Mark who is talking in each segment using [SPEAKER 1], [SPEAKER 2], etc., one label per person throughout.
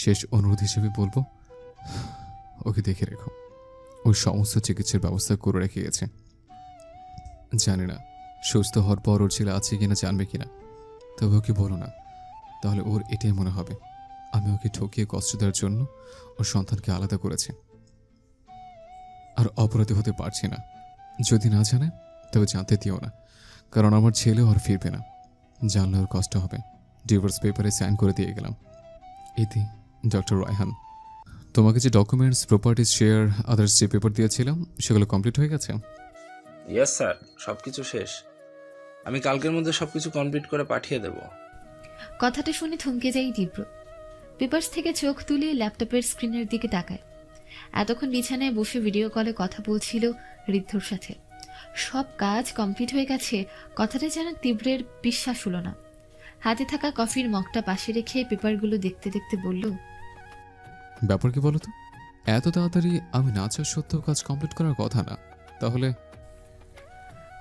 [SPEAKER 1] শেষ অনুরোধ হিসেবে বলবো, ওকে দেখে রেখো। ওর সমস্ত চিকিৎসার ব্যবস্থা করে রেখে গেছে। জানি না সুস্থ হওয়ার পর ওর ছেলে আছে কিনা, জানবে কিনা, তবে ওকে বলো না, তাহলে ওর এটাই মনে হবে আমি ওকে ঠকিয়ে কষ্ট দেওয়ার জন্য ওর সন্তানকে আলাদা করেছি। আর অপরাধী হতে পারছি না। যদি না জানে তবে জানতে দিও না, কারণ আমার ছেলেও আর ফিরবে না। জানলে ওর কষ্ট হবে। ডিভোর্স পেপারে সাইন করে দিয়ে গেলাম। ইতি, ডক্টর রায়হান। তোমাকে যে ডকুমেন্টস, প্রপার্টিজ, শেয়ার, আদার্স যে পেপার দিয়েছিলাম সেগুলো কমপ্লিট হয়ে গেছে?
[SPEAKER 2] ইয়েস স্যার, সব কিছু শেষ। আমি কালকের মধ্যে সব কিছু কমপ্লিট করে পাঠিয়ে দেব।
[SPEAKER 3] কথাটা শুনে থমকে যায় তীব্র। পেপারস থেকে চোখ তুলে ল্যাপটপের স্ক্রিনের দিকে তাকায়। এতক্ষণ বিছানায় বসে ভিডিও কলে কথা বলছিল ঋদ্ধর সাথে। সব কাজ কমপ্লিট হয়ে গেছে, কথাটা যেন তীব্রের বিশ্বাস হলো না। হাতে থাকা কফির মগটা পাশে রেখে পেপারগুলো দেখতে দেখতে বলল,
[SPEAKER 1] ব্যাপার কি বলো তো? এত তাড়াতাড়ি আমি না চাওয়া সত্ত্বেও কাজ কমপ্লিট করার কথা না। তাহলে?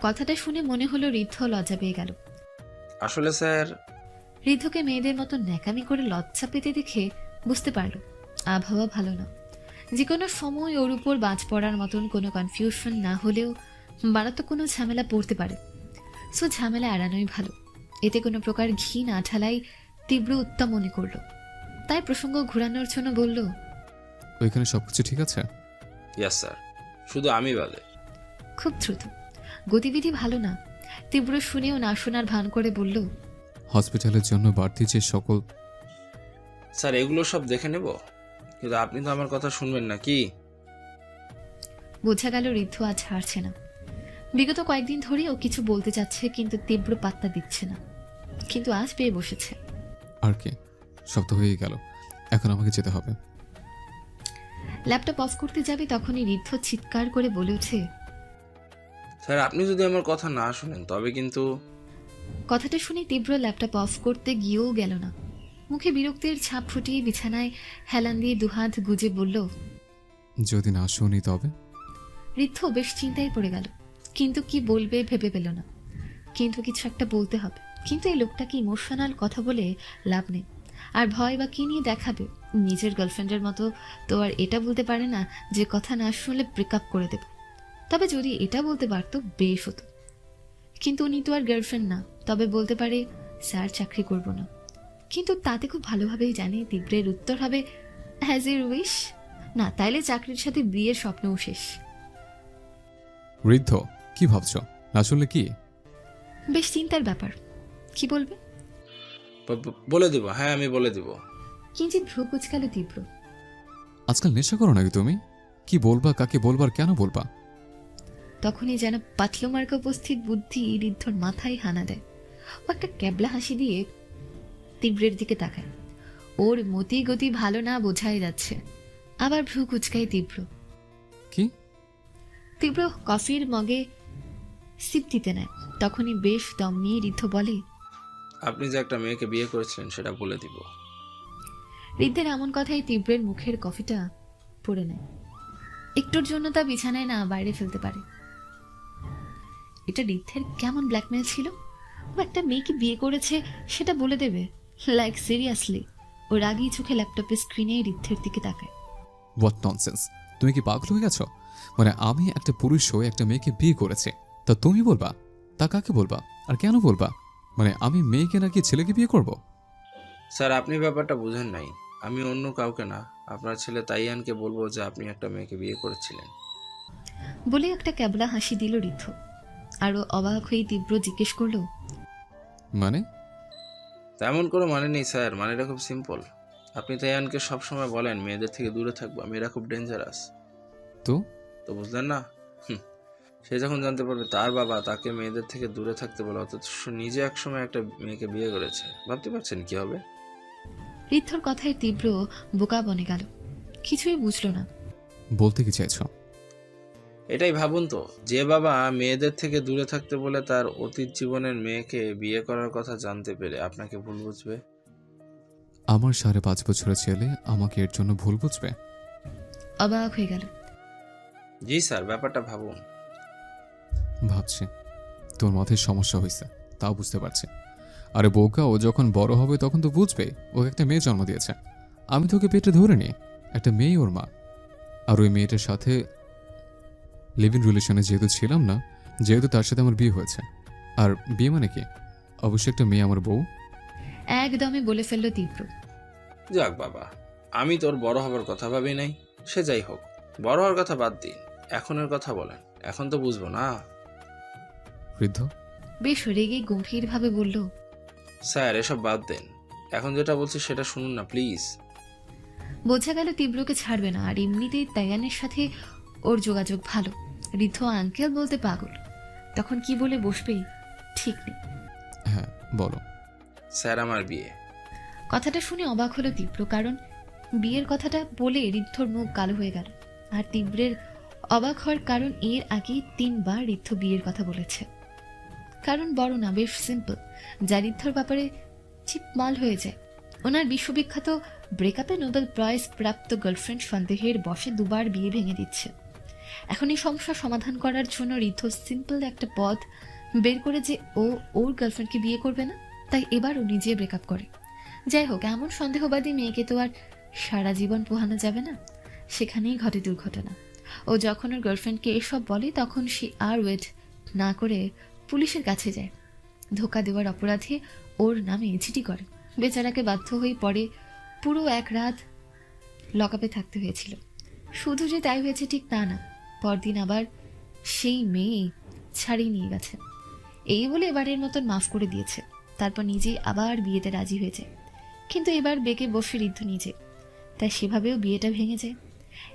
[SPEAKER 3] কথাটা শুনে মনে হলো ঋদ্ধ লজ্জা পেয়ে গেল।
[SPEAKER 2] আসলে স্যার,
[SPEAKER 3] ঋদ্ধকে মেয়েদের মতো ন্যাকামি করে লজ্জা পেতে দেখে বুঝতে পারল আবহাওয়া ভালো না। যে কোনো সময় ওর উপর বাজ পড়ার মতন কোনো কনফিউশন না হলেও মারাত্মক কোনো ঝামেলা পড়তে পারে। সো ঝামেলা এড়ানোই ভালো। এতে কোনো প্রকার ঘি না ঢালাই তীব্র উত্তম মনে করল। তাই প্রসঙ্গ ঘোরানোর জন্য বলল,
[SPEAKER 1] ওইখানে সবকিছু ঠিক আছে?
[SPEAKER 2] ইয়েস স্যার, শুধু আমি বাদে।
[SPEAKER 3] খুব দ্রুত, গতিবিধি ভালো না। তীব্র শুনেও না শোনার ভান করে বলল,
[SPEAKER 1] হসপিটালের জন্য বাড়তি যে সকল।
[SPEAKER 2] স্যার, এগুলো সব দেখে নেব, কিন্তু আপনি তো আমার কথা শুনবেন না কি?
[SPEAKER 3] বোঝা গেল ঋদ্ধ আজ হারছে না। বিগত কয়েকদিন ধরে ও কিছু বলতে চাচ্ছে, কিন্তু তীব্র পাত্তা দিচ্ছে না। কিন্তু আজ পেয়ে বসেছে।
[SPEAKER 1] আর কি, সব তো হয়েই গেল, এখন আমাকে যেতে হবে।
[SPEAKER 3] ল্যাপটপ অফ করতে যাবে তখনই ঋদ্ধ চিৎকার করে বলে ওঠে,
[SPEAKER 2] স্যার, আপনি যদি আমার কথা না শুনেন তবে কিন্তু।
[SPEAKER 3] কথাটা শুনে তীব্র ল্যাপটপ অফ করতে গিয়েও গেল না। মুখে বিরক্তির ছাপ ফুটিয়ে বিছানায় হেলান দিয়ে দুহাত গুজে বলল,
[SPEAKER 1] যদি না শুনি তবে?
[SPEAKER 3] ঋদ্ধ বেশ চিন্তায় পড়ে গেল, কিন্তু কি বলবে ভেবে পেল না। কিন্তু কিছু একটা বলতে হবে, কিন্তু এই লোকটাকে ইমোশনাল কথা বলে লাভ নেই। আর ভয় বা কি নিয়ে দেখাবে? নিজের গার্লফ্রেন্ডের মতো তো আর এটা বলতে পারে না যে কথা না শুনলে ব্রেকআপ করে দেব। তবে যদি এটা বলতে পারতো বেশ হতো, কিন্তু উনি তো আর গার্লফ্রেন্ড না। তবে বলতে পারে, স্যার চাকরি করব না। কিন্তু তাতে খুব ভালোভাবেই জানে তীব্রের উত্তর হবে, হ্যাজ ইউর উইশ। না, তাইলে চাকরির সাথে বিয়ের স্বপ্নও শেষ।
[SPEAKER 1] ঋদ্ধ, কি ভাবছো? না শুনলে কি?
[SPEAKER 3] বেশ চিন্তার ব্যাপার। কি বলবে?
[SPEAKER 2] বলে দিব, হ্যাঁ আমি বলে দিব।
[SPEAKER 3] কিঞ্চিত ভ্রু কুচকাল তীব্র।
[SPEAKER 1] আজকাল নেশা করো নাকি তুমি? কি বলবা, কাকে বলবার, কেন বলবা?
[SPEAKER 3] তখনই যেন পাতলু মার্কা উপস্থিত বুদ্ধি ঋদ্ধর মাথায় হানা দেয়। ও একটা ক্যাবলা হাসি দিয়ে তীব্রের দিকে তাকায়। ওর মতি গতি ভালো না বোঝাই যাচ্ছে। আবার ভ্রু কুচকায় তীব্র।
[SPEAKER 1] কি?
[SPEAKER 3] তীব্র কফির মগে সিপ দিতে নেয়। তখনই বেশ দম নিয়ে ঋদ্ধ বলে,
[SPEAKER 2] আপনি যে একটা মেয়েকে বিয়ে করেছিলেন সেটা বলে দিব।
[SPEAKER 3] ঋদ্ধের এমন কথাই তীব্রের মুখের কফিটা পড়ে নেয়। একটুর জন্য তা বিছানায় না বাইরে ফেলতে পারে। এটা ঋদ্ধের কেমন ব্ল্যাকমেল ছিল? ও একটা মেয়েকে বিয়ে করেছে সেটা বলে দেবে? Like seriously? ও রাগী চোখে ল্যাপটপের স্ক্রিনে ঋদ্ধের দিকে তাকায়।
[SPEAKER 1] What nonsense! তুমি কি পাগল হয়ে গেছো? মানে আমি একটা পুরুষ হয়ে একটা মেয়েকে বিয়ে করেছি, তা তুমি বলবা? তা কাকে বলবা আর কেন বলবা? মানে আমি মেয়েকে নাকি ছেলেকে বিয়ে করব?
[SPEAKER 2] স্যার, আপনি ব্যাপারটা বুঝেন নাই। আমি অন্য কাউকে না, আপনার ছেলে তাইয়ানকে বলবো যে আপনি একটা মেয়েকে বিয়ে করেছিলেন।
[SPEAKER 3] বলে একটা ক্যাবলা হাসি দিল ঋদ্ধ। আরো অবাক হয়ে তীব্র জিজ্ঞেস করলো,
[SPEAKER 1] মানে?
[SPEAKER 2] তেমন কোনো মানে নেই স্যার, মানেটা খুব সিম্পল। আপনি তাইয়ানকে সবসময় বলেন মেয়েদের থেকে দূরে থাকবা, মেয়েরা খুব ডেঞ্জারাস।
[SPEAKER 1] তো
[SPEAKER 2] তো বুঝলেন না? সে যখন জানতে পারবে তার বাবা তাকে মেয়েদের থেকে দূরে থাকতে বলে, অথচ নিজে একসময় একটা মেয়েকে বিয়ে করেছে, ভাবতে পারছেন কি হবে?
[SPEAKER 3] ঋদ্ধর কথায় তীব্র বোকা বনে গেল, কিছুই বুঝলো না।
[SPEAKER 1] বলতে কি চাইছো?
[SPEAKER 2] এটাই ভাবুন তো, যে বাবা মেয়েদের থেকে দূরে থাকতে বলে তার অতীত জীবনের মেয়েকে বিয়ে করার কথা জানতে পেরে আপনাকে ভুল বুঝবে?
[SPEAKER 1] আমার 5.5 বছরের ছেলে আমাকে এর জন্য ভুল বুঝবে?
[SPEAKER 3] অবাক হয়ে গেল।
[SPEAKER 2] জি স্যার, ব্যাপারটা ভাবুন।
[SPEAKER 1] ভাবছি তোর মাথায় সমস্যা হয়েছে, তাও বুঝতে পারছি। আরে বোকা, ও যখন বড় হবে তখন তো বুঝবে ওকে একটা মেয়ে জন্ম দিয়েছে। আমি তো ওকে পেটে ধরে নি, একটা মেয়ে ওর মা। আর ওই মেয়েটার সাথে লিভিং রিলেশনে যেহেতু ছিলাম না, যেহেতু তার সাথে আমার বিয়ে হয়েছে। আর বিয়ে মানে কি? অবশ্যই একটা মেয়ে আমার বউ।
[SPEAKER 3] একদমই বলে ফেলল তীব্র।
[SPEAKER 2] যাক বাবা, আমি তোর বড় হবার কথা ভাবি নাই। সে যাই হোক, বড় হওয়ার কথা বাদ দিন, এখনের কথা বলেন। এখন তো বুঝবো না।
[SPEAKER 1] বৃদ্ধ
[SPEAKER 3] বেশ রেগে গম্ভীরভাবে বলল,
[SPEAKER 2] স্যার এসব বাদ দেন, এখন যেটা বলছি সেটা শুনুন না প্লিজ।
[SPEAKER 3] বোঝা গেল তীব্রকে ছাড়বে না। আর এমনিতেই তাইয়ানের সাথে ওর যোগাযোগ ভালো। ঋদ্ধ আঙ্কেল বলতে পাগল, তখন কি বলে বসবেই ঠিক নেই।
[SPEAKER 1] হ্যাঁ বলো।
[SPEAKER 2] স্যার আমার বিয়ে।
[SPEAKER 3] কথাটা শুনে অবাক হলো তীব্র, কারণ বিয়ের কথাটা বলে ঋদ্ধর মুখ কালো হয়ে গেল। আর তীব্রের অবাক হওয়ার কারণ, এর আগে 3 বার ঋদ্ধ বিয়ের কথা বলেছে। কারণ বড় না, বেশ সিম্পল, যা ঋদ্ধর ব্যাপারে চিপমাল হয়ে যায়। ওনার বিশ্ববিখ্যাত ব্রেকআপে নোবেল প্রাইজ প্রাপ্ত গার্লফ্রেন্ড সন্দেহের বশে 2 বার বিয়ে ভেঙে দিচ্ছে। এখন এই সমস্যা সমাধান করার জন্য ঋদ্ধ সিম্পল একটা পথ বের করে যে ও ওর গার্লফ্রেন্ডকে বিয়ে করবে না, তাই এবার ও নিজে ব্রেকআপ করে। যাই হোক, এমন সন্দেহবাদী মেয়েকে তো আর সারা জীবন পোহানো যাবে না। সেখানেই ঘটে দুর্ঘটনা। ও যখন ওর গার্লফ্রেন্ডকে এসব বলে, তখন সে আর ওয়েট না করে পুলিশের কাছে যায়। ধোকা দেওয়ার অপরাধে ওর নামে চিঠি করে। বেচারাকে বাধ্য হয়ে পড়ে পুরো 1 রাত লকআপে থাকতে হয়েছিল। শুধু যে তাই হয়েছে ঠিক তা না, পরদিন আবার সেই মেয়ে ছাড়িয়ে নিয়ে গেছে। এই বলে এবারের মতন মাফ করে দিয়েছে। তারপর নিজেই আবার বিয়েতে রাজি হয়ে যায়। কিন্তু এবার বেঁকে বসে ঋদ্ধ নিজে, তাই সেভাবেও বিয়েটা ভেঙে যায়।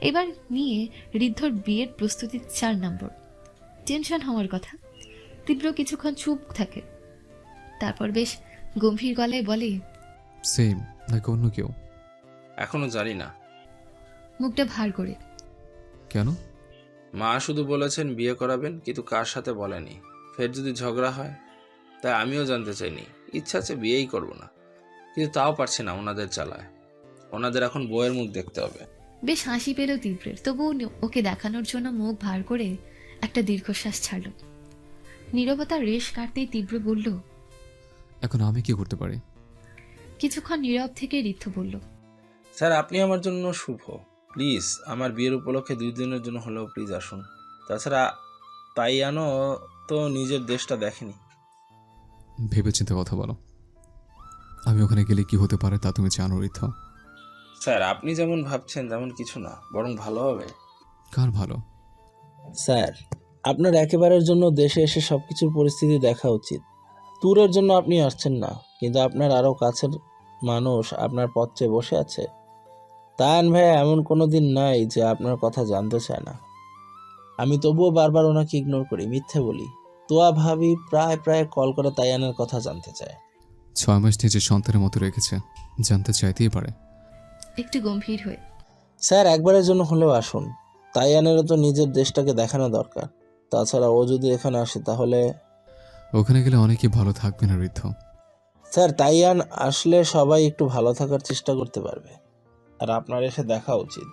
[SPEAKER 3] এবার নিয়ে ঋদ্ধর বিয়ের প্রস্তুতির 4 নম্বর। টেনশন হওয়ার কথা। তীব্র কিছুক্ষণ চুপ থাকে, তারপর বেশ গম্ভীর গলায় বলে,
[SPEAKER 1] সেম নাকি অন্য কেউ?
[SPEAKER 2] এখনো জানি না।
[SPEAKER 3] মুখটা ভার করে।
[SPEAKER 1] কেন?
[SPEAKER 2] মা শুধু বলেছেন বিয়ে করাবেন, কিন্তু কার সাথে বলেনি। ফের যদি ঝগড়া হয়, তাই আমিও জানতে চাইনি। ইচ্ছা আছে বিয়েই করব না, কিন্তু তাও পারছি না ওনাদের চালায়। ওনাদের এখন বউয়ের মুখ দেখতে হবে।
[SPEAKER 3] বেশ হাসি পেল তীব্রের, তবুও ওকে দেখানোর জন্য মুখ ভার করে একটা দীর্ঘশ্বাস ছাড়ল। নীরবতার রেশ কাটতেই তীব্র বলল,
[SPEAKER 1] এখন আমি কি করতে পারি?
[SPEAKER 3] কিছুক্ষণ নীরব থেকে ঋদ্ধ বলল,
[SPEAKER 2] স্যার আপনি আমার জন্য শুভ। প্লিজ আমার বিয়ের উপলক্ষে 2 দিনের জন্য হলেও প্লিজ আসুন। তাছাড়া তাইয়ানো তো নিজের দেশটা দেখেনি।
[SPEAKER 1] ভেবেচিন্তে কথা বলো। আমি ওখানে গেলে কি হতে পারে তা তুমি জানো ঋদ্ধ।
[SPEAKER 2] স্যার আপনি যেমন ভাবছেন তেমন কিছু না, বরং ভালো হবে।
[SPEAKER 1] কার ভালো?
[SPEAKER 4] স্যার আপনার একেবারের জন্য দেশে এসে সবকিছুর পরিস্থিতি দেখা উচিত। ট্যুরের জন্য আপনি আসছেন না, কিন্তু আপনার আরও কাছের মানুষ আপনার পথ চেয়ে বসে আছে। তায়ান ভাই এমন কোনো দিন নাই যে আপনার কথা জানতে চায় না। আমি তবুও বারবার ওনাকে ইগনোর করি, মিথ্যে বলি। তোয়া ভাবি প্রায় প্রায় কল করে তাইয়ানের কথা জানতে চায়।
[SPEAKER 1] 6 মাস নিজের সন্তানের মতো রেখেছে, জানতে চাইতেই পারে।
[SPEAKER 3] একটু গম্ভীর হয়ে।
[SPEAKER 4] স্যার একবারের জন্য হলেও আসুন। তাইয়ানেরও তো নিজের দেশটাকে দেখানো দরকার। তাছাড়া ও যদি এখানে আসে তাহলে।
[SPEAKER 1] ওখানে গেলে অনেকেই ভালো থাকবে না ঋদ্ধ।
[SPEAKER 4] স্যার তাইয়ান আসলে সবাই একটু ভালো থাকার চেষ্টা করতে পারবে। আর আপনার এসে দেখা উচিত।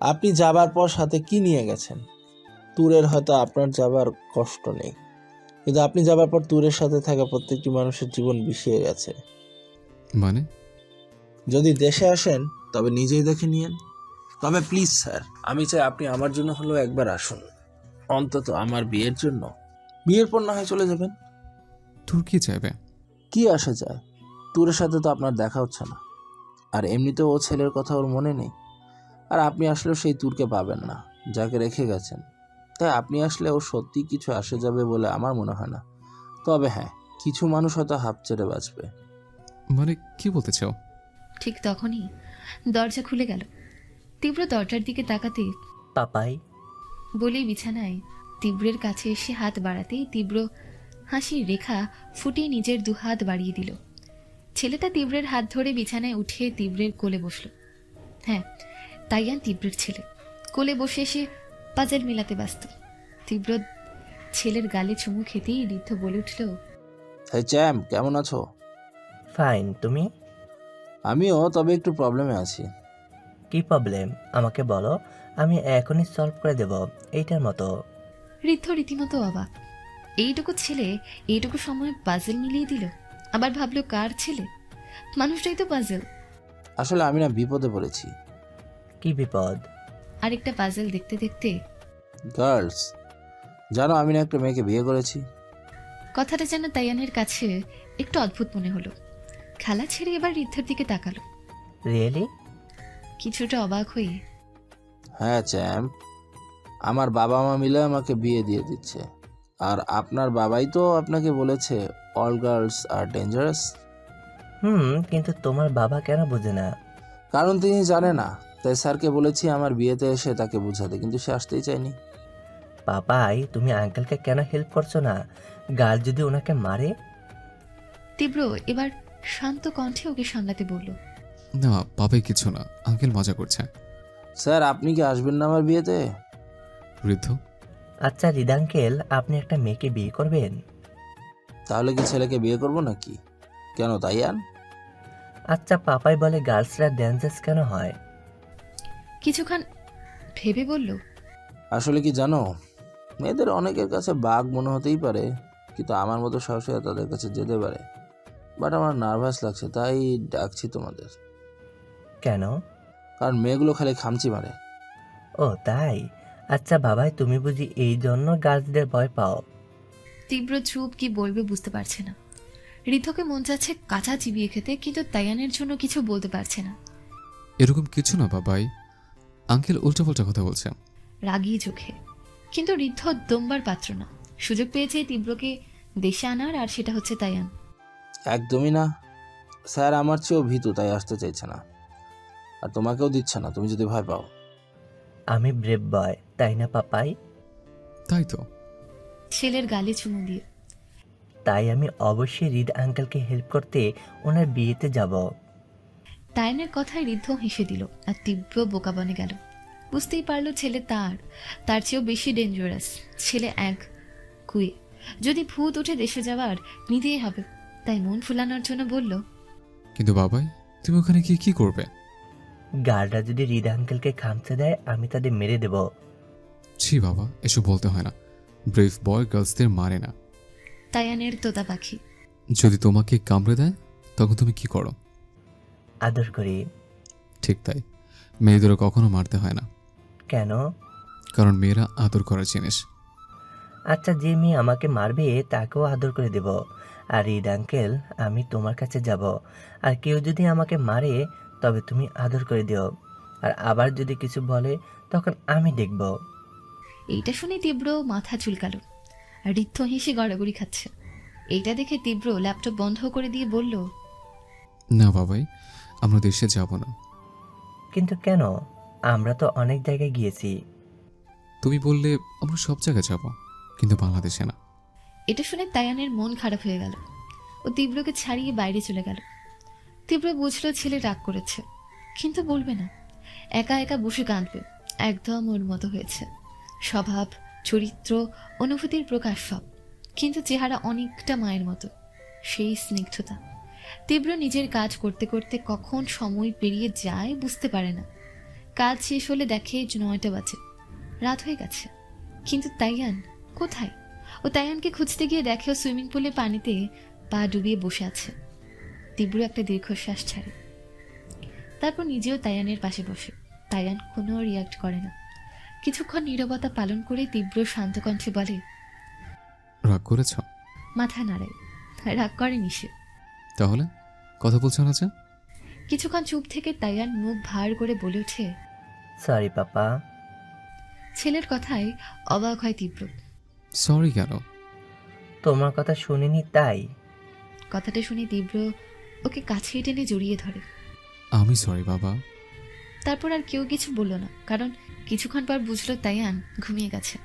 [SPEAKER 4] আপনি যাবার পর সাথে কি নিয়ে গেছেন? ট্যুরের হয়তো আপনার যাবার কষ্ট নেই, কিন্তু আপনি যাবার পর ট্যুরের সাথে থাকা প্রত্যেকটি মানুষের জীবন বিষিয়ে গেছে।
[SPEAKER 1] মানে?
[SPEAKER 4] যদি দেশে আসেন তবে নিজেই দেখে নিয়েন। তবে প্লিজ স্যার, আমি চাই আপনি আমার জন্য হলেও একবার আসুন, অন্তত আমার বিয়ের জন্য। বিয়ের পর না হয় চলে যাবেন।
[SPEAKER 1] তোর কি চাইবে?
[SPEAKER 4] কি আসে যায়, ট্যুরের সাথে তো আপনার দেখা হচ্ছে না। আর এমনিতেও ও ছেলের কথা ওর মনে নেই। আর আপনি আসলেও সেই ট্যুরকে পাবেন না যাকে রেখে গেছেন। তাই আপনি আসলে ও সত্যি কিছু আসে যাবে বলে আমার মনে হয় না। তবে হ্যাঁ, কিছু মানুষ হয়তো হাঁপ ছেড়ে বাঁচবে।
[SPEAKER 1] মানে কি বলতে চাও?
[SPEAKER 3] ঠিক তখনই দরজা খুলে গেল। তীব্র দরজার দিকে তাকাতে
[SPEAKER 5] পাপাই
[SPEAKER 3] বলেই বিছানায় তীব্রের কাছে এসে হাত বাড়াতেই তীব্র হাসির রেখা ফুটিয়ে নিজের 2 হাত বাড়িয়ে দিল। ছেলেটা তীব্রের হাত ধরে বিছানায় উঠে তীব্রের কোলে বসল। হ্যাঁ, তাইয়ান তীব্রের ছেলে। কোলে বসে এসে পাজেল মিলাতে ব্যস্ত। তীব্র ছেলের গালে চুমু খেতেই ঋদ্ধ বলে উঠল,
[SPEAKER 4] হ্যাঁ চ্যাম, কেমন আছো?
[SPEAKER 5] ফাইন, তুমি?
[SPEAKER 4] আমিও, তবে একটু প্রবলেমে আছি।
[SPEAKER 5] কি প্রবলেম আমাকে বলো, আমি এখনই সলভ করে দেব। এইটার মতো।
[SPEAKER 3] ঋদ্ধ রীতিমতো অবাক। এইটুকু ছেলে এইটুকু সময় পাজেল মিলিয়ে দিল। আবার ভাবলো কার ছেলে, মানুষটাই তো পাজেল।
[SPEAKER 4] আসলে আমি না বিপদে পড়েছি।
[SPEAKER 5] কি বিপদ?
[SPEAKER 3] আরেকটা পাজেল দেখতে দেখতে
[SPEAKER 4] গার্লস, জানো আমি না একটা মেয়েকে বিয়ে করেছি।
[SPEAKER 3] কথাটা যেন তাইয়ানের কাছে একটু অদ্ভুত মনে হলো। খেলা ছেড়ে এবার ঋদ্ধের দিকে তাকালো,
[SPEAKER 5] রিয়েলি?
[SPEAKER 3] কিছুটা অবাক হয়ে।
[SPEAKER 4] হ্যাঁ চ্যাম্প, আমার বাবা মা মিলে আমাকে বিয়ে দিয়ে দিচ্ছে। আর আপনার বাবাই তো আপনাকে বলেছে অল গার্লস আর ডেঞ্জারাস।
[SPEAKER 5] কিন্তু তোমার বাবা কেন বোঝে না?
[SPEAKER 4] কারণ তিনি জানে না, তাই স্যারকে বলেছি আমার বিয়েতে এসে তাকে বোঝাতে, কিন্তু সে আসতেই চায়নি।
[SPEAKER 5] পাপাই, তুমি আঙ্কেলকে কেন হেল্প করছো না? গাল যদি ওনাকে মারে?
[SPEAKER 3] তীব্র এবার শান্ত কণ্ঠে ওকে সামলাতে বলল,
[SPEAKER 1] না পাবে কিছু না, আঙ্কেল মজা করছে।
[SPEAKER 4] স্যার আপনি কি আসবেন না আমার বিয়েতে?
[SPEAKER 1] বৃদ্ধ,
[SPEAKER 5] আচ্ছা রিদ আঙ্কেল, আপনি একটা মেয়েকে বিয়ে করবেন?
[SPEAKER 4] তাহলে কি ছেলেকে বিয়ে করব নাকি? কেন তাইয়ান?
[SPEAKER 5] আচ্ছা পাপাই বলে গার্লসরা ডেঞ্জারাস কেন হয়?
[SPEAKER 3] কিছুক্ষণ ভেবে বলল,
[SPEAKER 4] আসলে কি জানো, মেয়েদের অনেকের কাছে বাঘ মনে হতেই পারে, কিন্তু আমার মতো সাহসীরা তাদের কাছে যেতে পারে। বাট আমার নার্ভাস লাগছে, তাই ডাকছি তোমাদের।
[SPEAKER 5] কেন?
[SPEAKER 4] কারণ মেয়েগুলো খালি খামচি মারে।
[SPEAKER 5] ও তাই? আচ্ছা বাবাই, তুমি বুঝি এই জন্য গার্লসদের ভয় পাও?
[SPEAKER 3] তীব্র চুপ, কি বলবে বুঝতে পারছে না। ঋদ্ধকে মন চাচ্ছে কাঁচা চিবিয়ে খেতে, কিন্তু তাইয়ানের জন্য কিছু বলতে পারছে না।
[SPEAKER 1] এরকম কিছু না বাবাই, আঙ্কেল উল্টাপাল্টা কথা বলছে।
[SPEAKER 3] রাগী চোখে, কিন্তু ঋদ্ধ দমবার পাত্র না। সুযোগ পেয়েছে তীব্রকে দেশে আনার, আর সেটা হচ্ছে তাইয়ান।
[SPEAKER 4] একদমই না, স্যার আমার চেয়েও ভীতু, তাই আসতে চাইছে না। আর তোমাকেও দিচ্ছে না, তুমি যদি ভয় পাও।
[SPEAKER 5] আমি ব্রেভ বয়, তাই না পাপাই?
[SPEAKER 1] তাই তো।
[SPEAKER 3] ছেলের গালে চুমু দিয়ে।
[SPEAKER 5] তাই আমি অবশ্যই রিদ আঙ্কেলকে হেল্প করতে ওনার বিয়েতে যাব।
[SPEAKER 3] তাইয়ানের কথায় ঋদ্ধ হেসে দিল, আর তীব্র বোকা বনে গেল। বুঝতেই পারলো ছেলে তার চেয়েও বেশি ডেঞ্জারাস। ছেলে এক কুয়ে, যদি ভূত উঠে দেশে যাওয়ার নিতেই হবে। তাই মন ফুলানোর জন্য বলল,
[SPEAKER 1] কিন্তু বাবাই, তুমি ওখানে গিয়ে কি করবে?
[SPEAKER 5] গার্ডরা যদি রিদ আঙ্কেলকে খামচে দেয়, আমি তাদের মেরে দেব।
[SPEAKER 1] ছি বাবা, এসব বলতে হয় না। ব্রেভ বয় গার্লসদের মারে না।
[SPEAKER 3] তাইয়ানের তোতা পাখি।
[SPEAKER 1] যদি তোমাকে কামড়ে দেয় তখন তুমি কি করো?
[SPEAKER 5] আদর করি।
[SPEAKER 1] ঠিক তাই, মেয়েদেরও কখনো মারতে হয় না,
[SPEAKER 5] কেন?
[SPEAKER 1] কারণ মেয়েরা আদর করার জিনিস।
[SPEAKER 5] আচ্ছা যে মেয়ে আমাকে মারবে তাকেও আদর করে দেব। আর রিদ আঙ্কেল, আমি তোমার কাছে যাব, আর কেউ যদি আমাকে মারে তবে তুমি আদর করে দিও। আর আবার যদি কিছু বলে তখন আমি দেখব।
[SPEAKER 3] এইটা শুনে তীব্র মাথা চুলকালো, আর ঋদ্ধ হেসে গড়াগড়ি খাচ্ছে। এইটা দেখে তীব্র ল্যাপটপ বন্ধ করে দিয়ে বলল,
[SPEAKER 1] না বাবাই, আমরা দেশে যাব না।
[SPEAKER 5] কিন্তু কেন? আমরা তো অনেক জায়গায় গিয়েছি।
[SPEAKER 1] তুমি বললে আমরা সব জায়গায় যাব, কিন্তু বাংলাদেশে না।
[SPEAKER 3] এটা শুনে তায়ানের মন খারাপ হয়ে গেল। ও তীব্রকে ছাড়িয়ে বাইরে চলে গেল। তীব্র বুঝলো ছেলে রাগ করেছে, কিন্তু বলবে না। একা একা বসে কাঁদবে। একদম ওর মতো হয়েছে, স্বভাব, চরিত্র, অনুভূতির প্রকাশ সব। কিন্তু চেহারা অনেকটা মায়ের মতো, সেই স্নিগ্ধতা। তীব্র নিজের কাজ করতে করতে কখন সময় পেরিয়ে যায় বুঝতে পারে না। কাজ শেষ হলে দেখে 9টা বাজে, রাত হয়ে গেছে। কিন্তু তাইয়ান কোথায়? ও তাইয়ানকে খুঁজতে গিয়ে দেখে ও সুইমিং পুলে পানিতে পা ডুবিয়ে বসে আছে। তীব্র একটা দীর্ঘশ্বাস ছাড়ে, তারপর নিজেও তাইয়ানের পাশে বসে। তাইয়ান কোনো রিয়াক্ট করে না। কিছুক্ষণ নীরবতা পালন করে তীব্র শান্ত কণ্ঠে বলে,
[SPEAKER 1] রাগ করেছ?
[SPEAKER 3] মাথা নাড়ায়। রাগ করেনি সে।
[SPEAKER 1] তাহলে কথা বলছো না যে?
[SPEAKER 3] কিছুক্ষণ চুপ থেকে তাইয়ান মুখ ভার করে বলে ওঠে,
[SPEAKER 5] সরি পাপা।
[SPEAKER 3] ছেলের কথায় অবাক হয় তীব্র।
[SPEAKER 1] সরি কেন?
[SPEAKER 5] তোমার কথা শুনিনি তাই।
[SPEAKER 3] কথাটা শুনে তীব্র ওকে কাছে টেনে জড়িয়ে ধরে।
[SPEAKER 1] আমি সরি বাবা।
[SPEAKER 3] তারপর আর কেউ কিছু বলল না, কারণ কিছুক্ষণ পর বুঝলো তাইয়ান ঘুমিয়ে গেছে।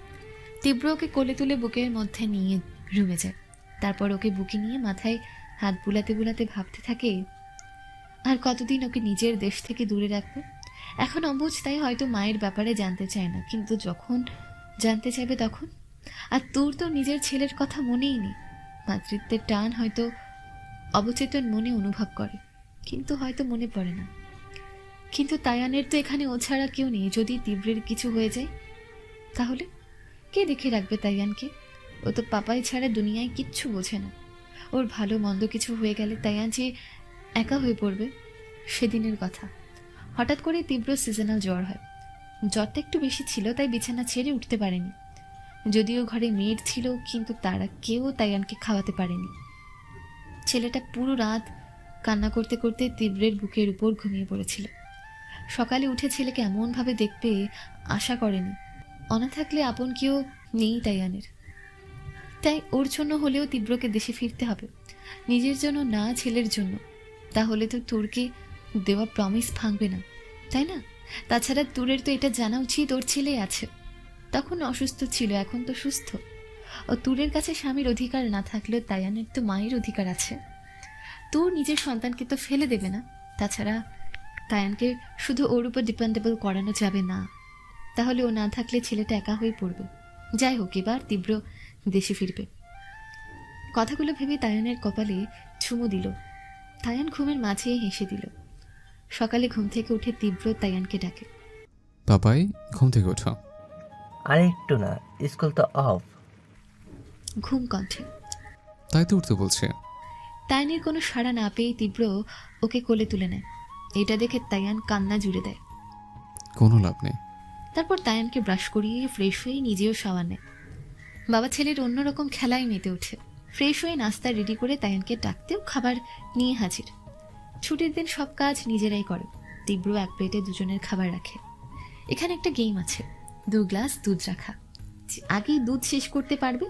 [SPEAKER 3] তীব্র ওকে কোলে তুলে বুকের মধ্যে নিয়ে রুমে যায়। তারপর ওকে বুকে নিয়ে মাথায় হাত বুলাতে বুলাতে ভাবতে থাকে, আর কতদিন ওকে নিজের দেশ থেকে দূরে রাখবে। এখন অবুঝ, তাই হয়তো মায়ের ব্যাপারে জানতে চায় না, কিন্তু যখন জানতে চাইবে তখন। আর তোর তো নিজের ছেলের কথা মনেই নেই। মাতৃত্বের টান হয়তো অবচেতন মনে অনুভব করে, কিন্তু হয়তো মনে পড়ে না। কিন্তু তায়ানের তো এখানে ও ছাড়া কেউ নেই। যদি তীব্রের কিছু হয়ে যায় তাহলে কে দেখে রাখবে তাইয়ানকে? ও তো পাপাই ছাড়া দুনিয়ায় কিচ্ছু বোঝে না। ওর ভালো মন্দ কিছু হয়ে গেলে তাইয়ান যে একা হয়ে পড়বে। সেদিনের কথা, হঠাৎ করে তীব্র সিজনাল জ্বর হয়। জ্বরটা একটু বেশি ছিল, তাই বিছানা ছেড়ে উঠতে পারেনি। যদিও ঘরে মেয়ের ছিল, কিন্তু তারা কেউ তাইয়ানকে খাওয়াতে পারেনি। ছেলেটা পুরো রাত কান্না করতে করতে তীব্রের বুকের উপর ঘুমিয়ে পড়েছিল। সকালে উঠে ছেলেকে এমনভাবে দেখবে আশা করেনি। অনা থাকলে আপন কেউ নেই তাইয়ানের। তাই ওর জন্য হলেও তীব্রকে দেশে ফিরতে হবে, নিজের জন্য না, ছেলের জন্য। তাহলে তো তোরকে দেওয়া প্রমিস ভাঙবে না, তাই না? তাছাড়া তোরের তো এটা জানা উচিত ওর ছেলে আছে। তখন অসুস্থ ছিল, এখন তো সুস্থ। ও তোরের কাছে স্বামীর অধিকার না থাকলেও তাইয়ানের তো মায়ের অধিকার আছে। তোর নিজের সন্তানকে তো ফেলে দেবে না। তাছাড়া তায়ানকে শুধু ওর উপর ডিপেন্ডেবল করানো যাবে না, তাহলে ও না থাকলে ছেলেটা একা হয়ে পড়বে। যাই হোক, এবার তীব্র দেশে ফিরবে। কথাগুলো ভেবে তায়ানের কপালে চুমু দিল। তায়ান ঘুমের মাঝে হেসে দিল। সকালে ঘুম থেকে উঠে তীব্র তায়ানকে ডাকে।
[SPEAKER 1] পাপাই, ঘুম থেকে ওঠো।
[SPEAKER 5] আর একটু না, স্কুল তো অফ।
[SPEAKER 3] ঘুম কণ্ঠে।
[SPEAKER 1] তাই তো উঠতে বলছে।
[SPEAKER 3] তায়ানের কোনো সাড়া না পেয়ে তীব্র ওকে কোলে তুলে নেয়। এটা দেখে তায়ান কান্না জুড়ে দেয়।
[SPEAKER 1] কোনো লাভ নেই।
[SPEAKER 3] তারপর তায়ানকে ব্রাশ করিয়ে ফ্রেশ হয়ে নিজেও শাওয়ার নেয়। বাবা ছেলের অন্যরকম খেলায় মেতে ওঠে। ফ্রেশ হয়ে নাস্তা রেডি করে তায়ানকে ডাকতেও খাবার নিয়ে হাজির। ছুটির দিন সব কাজ নিজেরাই করে। তীব্র এক প্লেটে দুজনের খাবার রাখে। এখানে একটা গেম আছে, 2 গ্লাস দুধ রাখা। যে আগেই দুধ শেষ করতে পারবে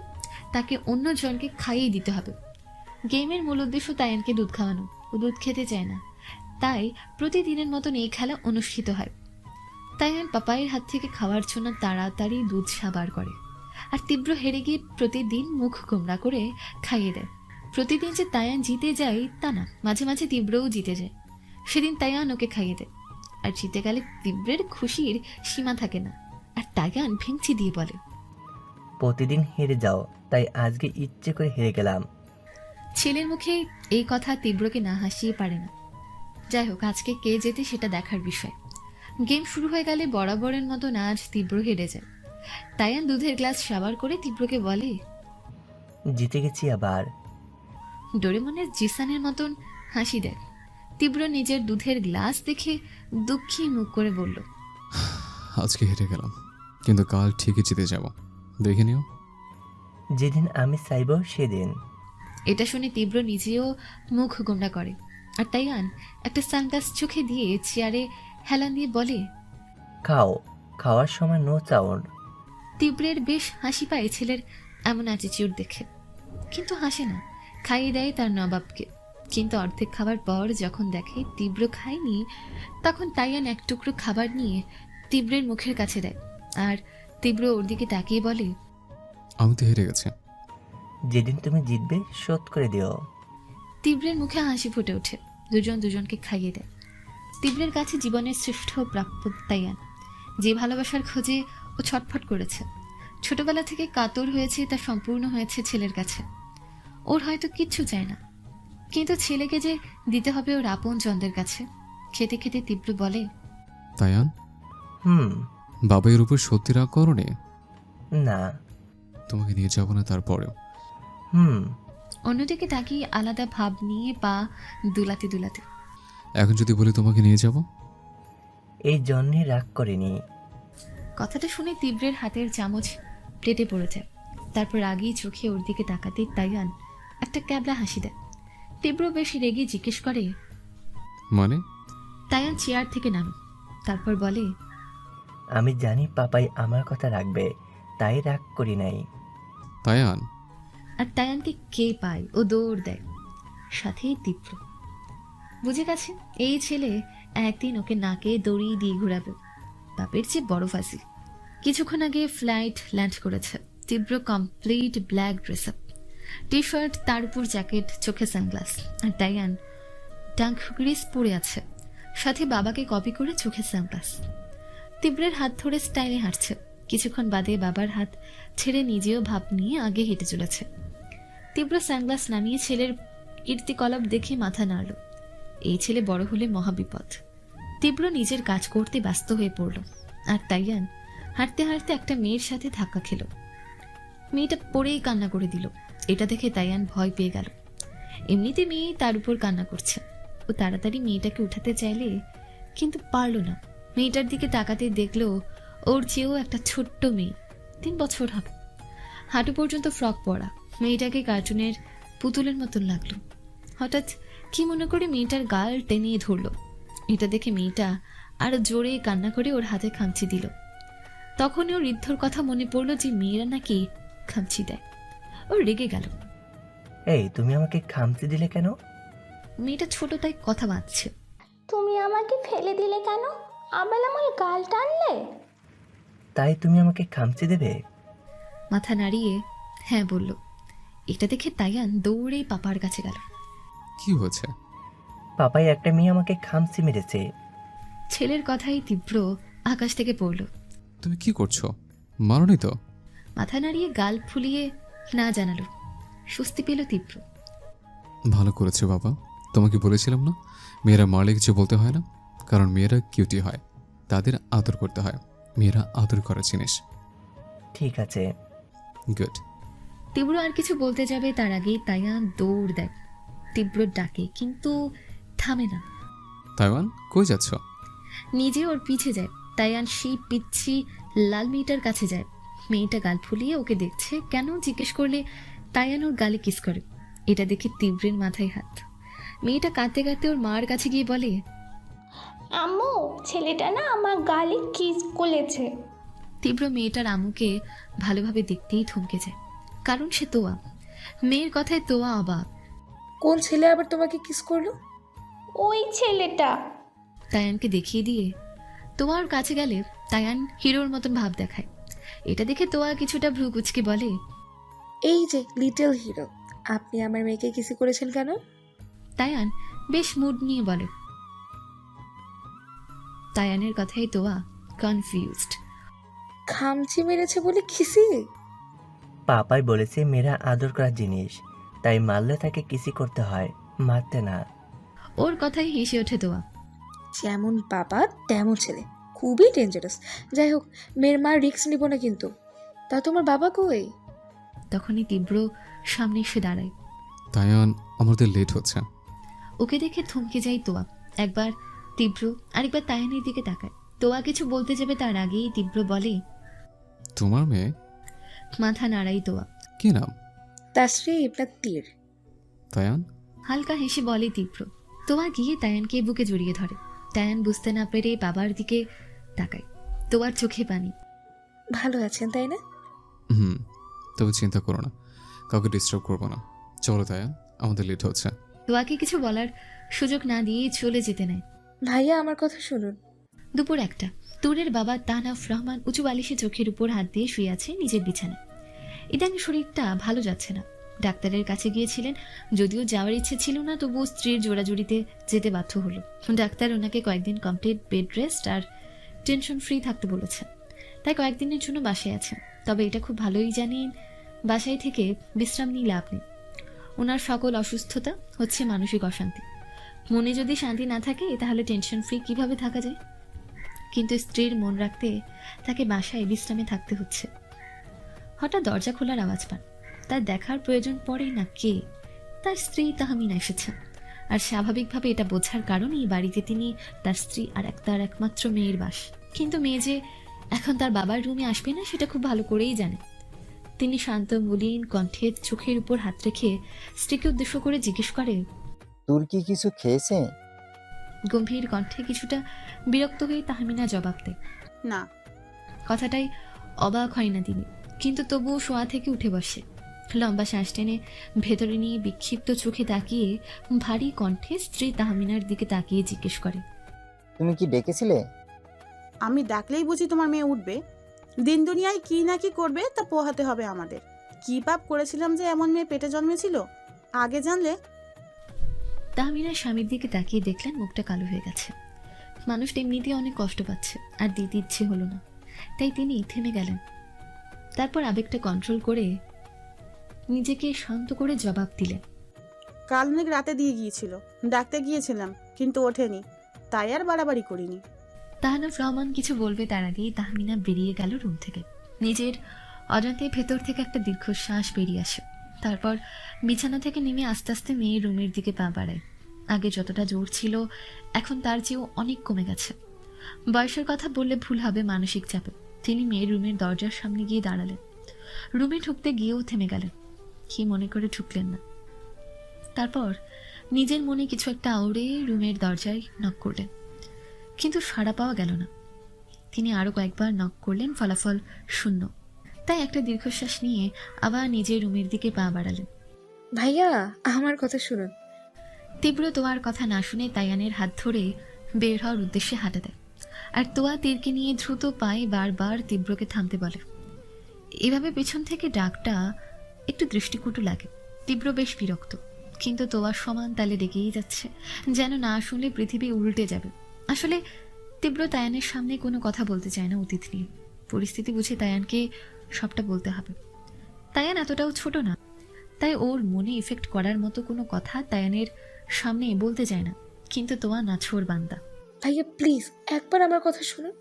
[SPEAKER 3] তাকে অন্য জনকে খাইয়ে দিতে হবে। গেমের মূল উদ্দেশ্য তায়ানকে দুধ খাওয়ানো। ও দুধ খেতে চায় না, তাই প্রতিদিনের মতন এই খেলা অনুষ্ঠিত হয়। তায়ান পাপাইয়ের হাত থেকে খাওয়ার জন্য তাড়াতাড়ি দুধ সাবার করে, আর তীব্র হেরে গিয়ে প্রতিদিন মুখ গোমড়া করে খাইয়ে দেয়। প্রতিদিন যে তায়ান জিতে যায় তা না, মাঝে মাঝে তীব্রও জিতে যায়। সেদিন তায়ান ওকে খাইয়ে দেয়, আর জিতে গেলে তীব্রের খুশির সীমা থাকে না। আর তায়ান ভেঙচি দিয়ে বলে,
[SPEAKER 5] প্রতিদিন হেরে যাও, তাই আজকে ইচ্ছে করে হেরে গেলাম।
[SPEAKER 3] ছেলের মুখে এই কথা তীব্রকে না হাসিয়ে পারে না। যাই হোক, আজকে কে জেতে সেটা দেখার বিষয়। গেম শুরু হয়ে গেলে বরাবরের মতো আজ তীব্র হেরে যায়। তায়ান দুধের গ্লাস সাবার করে তীব্রকে বলে,
[SPEAKER 5] জিতে গেছি আবার।
[SPEAKER 3] ডোরেমনের জিসানের মতন হাসি দেয়। তীব্র নিজের দুধের গ্লাস দেখে দুঃখী মুখ করে বলল,
[SPEAKER 1] আজকে হেরে গেলাম, কিন্তু কাল ঠিকই জিতে যাব, দেখে নিও।
[SPEAKER 5] যেদিন আমি চাইব সেদিন।
[SPEAKER 3] এটা শুনে তীব্র নিজেও মুখ গোমড়া করে। আর তাইয়ান একটা সানগ্লাস চোখে দিয়ে চেয়ারে হেলান দিয়ে বলে,
[SPEAKER 5] খাও, খাওয়ার সময় নো চাউন।
[SPEAKER 3] তীব্রের বেশ হাসি পায় ছেলের এমন অ্যাটিটিউড দেখে, কিন্তু হাসে না। খাইয়ে দেয় তার নবাবকে। কিন্তু অর্ধেক খাবার পর যখন দেখে তীব্র খায়নি, তখন তাইয়ান এক টুকরো খাবার নিয়ে তীব্রের মুখের কাছে দেয়। আর তীব্র ওর দিকে তাকিয়ে বলে,
[SPEAKER 1] আমি তো হেরে গেছি।
[SPEAKER 5] যেদিন তুমি জিতবে শোধ করে দিও।
[SPEAKER 3] তীব্রের মুখে হাসি ফুটে ওঠে। দুজন দুজনকে খাইয়ে দেয়। তীব্রের কাছে জীবনের শ্রেষ্ঠ প্রাপ্য তাইয়ান। যে ভালোবাসার খোঁজে ও ছটফট করেছে, ছোটবেলা থেকে কাতর হয়েছে, তা সম্পূর্ণ হয়েছে ছেলের কাছে। ওর হয়তো কিচ্ছু চায় না, কিন্তু ছেলেকে যে দিতে হবে ওর আপন জনদের কাছে। খেতে খেতে তীব্র বলে,
[SPEAKER 1] তায়ান, বাবাইয়ের উপর সত্যি রাগ করোনি?
[SPEAKER 5] না।
[SPEAKER 1] তোমাকে নিয়ে যাবো না তারপরেও?
[SPEAKER 3] অন্যদিকে তাকিয়ে আলাদা ভাব নিয়ে পা দুলাতে দুলাতে।
[SPEAKER 1] এখন যদি বলি তোমাকে নিয়ে যাব?
[SPEAKER 5] এই জন্যে রাগ করিনি।
[SPEAKER 3] কথাটা শুনে তীব্রের হাতের চামচ প্লেটে পড়ে যায়। তারপর রাগী চোখে ওর দিকে তাকাতেই তাইয়ান একটা ক্যাবলা হাসি দেয়। তীব্র বেশ রেগে জিজ্ঞেস করে,
[SPEAKER 1] মানে?
[SPEAKER 3] তাইয়ান চেয়ার থেকে নামে। তারপর বলে,
[SPEAKER 5] আমি জানি পাপাই আমার কথা রাখবে, তাই রাগ করি নাই।
[SPEAKER 1] তায়ান।
[SPEAKER 3] আর তায়ানকে কে পায়, ও দৌড় দেয়, সাথেই তীব্র। বুঝে গেছে এই ছেলে একদিন ওকে নাকে দড়ি দিয়ে ঘুরাবে। বাপের চেয়ে বড় ফাঁসি। কিছুক্ষণ আগে ফ্লাইট ল্যান্ড করেছে। তীব্র complete black dress up, T shirt, তার উপর জ্যাকেট, চোখে সানগ্লাস। আর তাইয়ান ডাঙ্ক গ্রিস পরে আছে, সাথে বাবাকে কপি করে চোখে সানগ্লাস। তীব্রের হাত ধরে স্টাইলে হাঁটছে। কিছুক্ষণ বাদে বাবার হাত ছেড়ে নিজেও ভাব নিয়ে আগে হেঁটে চলেছে। তীব্র সানগ্লাস নামিয়ে ছেলের কীর্তিকলাপ দেখে মাথা নাড়ল। এই ছেলে বড় হলে মহাবিপদ। তীব্র নিজের কাজ করতে ব্যস্ত হয়ে পড়ল। আর তাইয়ান হাঁটতে হাঁটতে একটা মেয়ের সাথে ধাক্কা খেল। মেয়েটা পড়েই কান্না করে দিল। এটা দেখে তাইয়ান ভয় পেয়ে গেল। এমনিতে মেয়ে তার উপর কান্না করছে। ও তাড়াতাড়ি মেয়েটাকে উঠাতে চাইলে কিন্তু পারল না। মেয়েটার দিকে তাকাতে দেখলো ওর চেয়েও একটা ছোট্ট মেয়ে, 3 বছর হবে, হাঁটু পর্যন্ত ফ্রক পরা। মেয়েটাকে কার্টুনের পুতুলের মতন লাগলো। হঠাৎ কি মনে করে মেয়েটার গাল টেনে ধরলো। এটা দেখে মেয়েটা আরো জোরে কান্না করে ওর হাতে খামচি দিল। তখনই ওর ঋদ্ধর কথা মনে পড়লো যে মেয়েরা নাকি খামচি দেয়। ও রেগে গেল।
[SPEAKER 5] এই তুমি আমাকে খামচি দিলে কেন?
[SPEAKER 3] মেয়েটা ছোট তাই কথা বাঁধছে।
[SPEAKER 6] তুমি আমাকে ফেলে দিলে কেন? আবার আমার গাল টানলে?
[SPEAKER 5] তাই তুমি আমাকে খামচি দেবে?
[SPEAKER 3] মাথা নাড়িয়ে হ্যাঁ বলল। এটা দেখে তাইয়ান দৌড়ে পাপার কাছে গেল।
[SPEAKER 1] কি হয়েছে?
[SPEAKER 5] পাপাই একটা মেয়ে আমাকে খামচি মেরেছে।
[SPEAKER 3] ছেলের কথাই তীব্র আকাশ থেকে পড়ল।
[SPEAKER 1] তুমি কি করছো? মারোনি তো?
[SPEAKER 3] মাথা নাড়িয়ে গাল ফুলিয়ে না জানালো। স্বস্তি পেল তীব্র।
[SPEAKER 1] ভালো করেছে বাবা। তোমাকে বলেছিলাম না মেয়েরা মারলে কিছু বলতে হয় না, কারণ মেয়েরা কিউটি হয়, তাদের আদর করতে হয়। মেয়েরা আদর করার জিনিস।
[SPEAKER 5] ঠিক আছে।
[SPEAKER 1] গুড।
[SPEAKER 3] তীব্র আর কিছু বলতে যাবে তার আগেই তাইয়ান দৌড় দেয়। তীব্র ডাকে কিন্তু থামে না।
[SPEAKER 1] তাইওয়ান, কই যাচ্ছ?
[SPEAKER 3] নিজে ওর পিছে যায়। তাইয়ান সেই পিচ্ছি লাল মেয়েটার কাছে যায়। মেয়েটা গাল ফুলিয়ে ওকে দেখছে কেন জিজ্ঞেস করলে তাইয়ান ওর গালে কিস করে। এটা দেখে তীব্রের মাথায় হাত। মেয়েটা কাঁদতে কাঁদতে ওর মার কাছে গিয়ে বলে,
[SPEAKER 6] আম্মু, ছেলেটা না আমার গালে কিস করেছে।
[SPEAKER 3] তীব্র মেয়েটার আম্মুকে ভালোভাবে দেখতেই থমকে যায়, কারণ সে তোয়া। মেয়ের কথায় তোয়া অবাক।
[SPEAKER 7] কোন ছেলে আবার তোমাকে কিস করলো?
[SPEAKER 6] ওই ছেলেটা।
[SPEAKER 3] তায়ানকে দেখিয়ে দিয়ে তোয়ার কাছে গেলে তায়ান হিরোর মতন ভাব দেখায়। এটা দেখে তোয়া কিছুটা ভ্রু কুচকে বলে,
[SPEAKER 7] এই যে লিটল হিরো, আপনি আমার মেয়েকে কিসি করেছেন কেন?
[SPEAKER 3] তায়ান বেশ মুড নিয়ে বলে। তায়ানের কথাই তোয়া কনফিউজড।
[SPEAKER 7] খামচি মেরেছে বলে কিসি?
[SPEAKER 5] পাপাই বলেছে মেয়েরা আদর করার জিনিস, তাই মারলে তাকে কিসি করতে হয়, মারতে না।
[SPEAKER 3] ওর কথাই হেসে ওঠে তোয়া।
[SPEAKER 7] যেমন বাবা তেমন ছেলে, খুবই ডেঞ্জারাস। যাই হোক, মেয়ের মার রিস্ক নিব না কিন্তু। তা তোমার বাবা কই?
[SPEAKER 3] তখনই তীব্র সামনে এসে দাঁড়ায়।
[SPEAKER 1] তাইওয়ান, আমাদের লেট হচ্ছে।
[SPEAKER 3] ওকে দেখে থমকে যায় তোয়া। একবার তীব্র আরেকবার তায়ানের দিকে তাকায়। তোয়া কিছু বলতে যাবে তার আগেই তীব্র বলে,
[SPEAKER 1] তোমার মেয়ে?
[SPEAKER 3] মাথা নাড়াই তোয়া।
[SPEAKER 1] কি নাম?
[SPEAKER 7] তাশ্রী ইবনে তীর।
[SPEAKER 1] তাইওয়ান?
[SPEAKER 3] হালকা হেসে বলে তীব্র। তোয়া গিয়ে তায়ানকে বুকে জড়িয়ে ধরে। তায়ান বুঝতে না পেরে বাবার দিকে তাকায়। তোয়ার চোখে পানি।
[SPEAKER 7] ভালো আছেন তাই না?
[SPEAKER 1] হুম, তবে চিন্তা করো না, কাউকে ডিস্টার্ব করবো না। চলো তাইওয়ান, আমাদের লেট হচ্ছে।
[SPEAKER 3] তোয়াকে কিছু বলার সুযোগ না দিয়ে চলে যেতে নেয়।
[SPEAKER 7] ভাইয়া আমার কথা শুনুন।
[SPEAKER 3] দুপুর 1টা। তুরের বাবা তানাফ রহমান উঁচু বালিশে চোখের উপর হাত দিয়ে শুয়ে আছে নিজের বিছানায়। ইদানিং শরীরটা ভালো যাচ্ছে না। ডাক্তারের কাছে গিয়েছিলেন, যদিও যাওয়ার ইচ্ছে ছিল না, তবুও স্ত্রীর জোড়াজুড়িতে যেতে বাধ্য হলো। ডাক্তার ওনাকে কয়েকদিন কমপ্লিট বেড রেস্ট আর টেনশন ফ্রি থাকতে বলেছেন। তাই কয়েকদিনের জন্য বাসায় আছেন। তবে এটা খুব ভালোই জানেন বাসায় থেকে বিশ্রাম নিয়ে লাভ নেই। ওনার সকল অসুস্থতা হচ্ছে মানসিক অশান্তি। মনে যদি শান্তি না থাকে তাহলে টেনশন ফ্রি কিভাবে থাকা যায়? কিন্তু স্ত্রীর মন রাখতে তাকে বাসায় বিশ্রামে থাকতে হচ্ছে। হঠাৎ দরজা খোলার আওয়াজ পান। তার দেখার প্রয়োজন পড়েই না কে, তার স্ত্রী তাহমিনা এসেছেন। আর স্বাভাবিকভাবে এটা বোঝার কারণেই বাড়িতে তিনি, তার স্ত্রী আর তার একমাত্র মেয়ের বাস। কিন্তু মেয়ে যে এখন তার বাবার রুমে আসবে না সেটা খুব ভালো করেই জানে। তিনি শান্ত মলিন কণ্ঠে চোখের উপর হাত রেখে স্ত্রীকে উদ্দেশ্য করে জিজ্ঞেস করে,
[SPEAKER 8] তোর কি কিছু খেয়েছে?
[SPEAKER 3] গম্ভীর কণ্ঠে কিছুটা বিরক্ত হয়ে তাহমিনা জবাব দেয়,
[SPEAKER 9] না।
[SPEAKER 3] কথাটাই অবাক হয় না তিনি, কিন্তু তবুও শোয়া থেকে উঠে বসে। লম্বা শ্বাস টেনে ভেতরে নিয়ে বিক্ষিপ্ত চোখে তাকিয়ে ভারী কণ্ঠে স্ত্রী তাহমিনার দিকে তাকিয়ে জিজ্ঞেস করে,
[SPEAKER 8] তুমি কি ডেকেছিলে?
[SPEAKER 9] আমি ডাকলেই বুঝি তোমার মেয়ে উঠবে? দিন দুনিয়ায় কি না কি করবে তা পোহাতে হবে আমাদের। কি পাপ করেছিলাম যে এমন মেয়ে পেটে জন্মেছিল? আগে জানলে।
[SPEAKER 3] তাহমিনার স্বামীর দিকে তাকিয়ে দেখলেন মুখটা কালো হয়ে গেছে। মানুষটা এমনিতেই অনেক কষ্ট পাচ্ছে, আর দিতে ইচ্ছে হলো না, তাই তিনি থেমে গেলেন। তারপর আবেগটা কন্ট্রোল করে নিজেকে শান্ত করে জবাব দিলেন,
[SPEAKER 9] কাল অনেক রাতে দিয়ে গিয়েছিল, ডাকতে গিয়েছিলাম কিন্তু ওঠেনি, তাই আর বাড়াবাড়ি করিনি।
[SPEAKER 3] তাহনাফ রহমান কিছু বলবে তার আগেই তাহমিনা বেরিয়ে গেল রুম থেকে। নিজের অজান্তে ভেতর থেকে একটা দীর্ঘশ্বাস বেরিয়ে আসে। তারপর বিছানা থেকে নেমে আস্তে আস্তে মেয়ের রুমের দিকে পা বাড়ায়। আগে যতটা জোর ছিল এখন তার চেয়েও অনেক কমে গেছে। বয়সের কথা বললে ভুল হবে, মানসিক চাপে তিনি মেয়ের রুমের দরজার সামনে গিয়ে দাঁড়ালেন। রুমে ঢুকতে গিয়েও থেমে গেলেন, কি মনে করে ঢুকলেন না। তারপর নিজের মনে কিছু একটা আউড়ে রুমের দরজায় নক করলেন, কিন্তু সাড়া পাওয়া গেল না। তিনি আরও কয়েকবার নক করলেন, ফলাফল শূন্য। তাই একটা দীর্ঘশ্বাস নিয়ে আবার নিজের রুমের দিকে পা বাড়ালেন।
[SPEAKER 7] ভাইয়া, আমার কথা শুনুন।
[SPEAKER 3] তীব্র তোয়ার কথা না শুনে তাইয়ানের হাত ধরে বের হওয়ার উদ্দেশ্যে হাঁটা দেয়, আর তোয়া তীরকে নিয়ে দ্রুত পায়ে বারবার তীব্রকে থামতে বলে। এভাবে পেছন থেকে ডাকটা একটু দৃষ্টিকটু লাগে। তীব্র বেশ বিরক্ত, কিন্তু তোয়ার সমান তালে ডেকেই যাচ্ছে, যেন না শুনলে পৃথিবী উল্টে যাবে। আসলে তীব্র তায়ানের সামনে কোনো কথা বলতে চায় না অতীত নিয়ে। পরিস্থিতি বুঝে তায়ানকে সবটা বলতে হবে। তায়ান এতটাও ছোট না, তাই ওর মনে ইফেক্ট করার মতো কোনো কথা তায়ানের সামনে বলতে চায় না। কিন্তু তোয়া নাছোড় বান্দা।
[SPEAKER 7] ভাইয়া প্লিজ একবার আমার কথা শুনুন।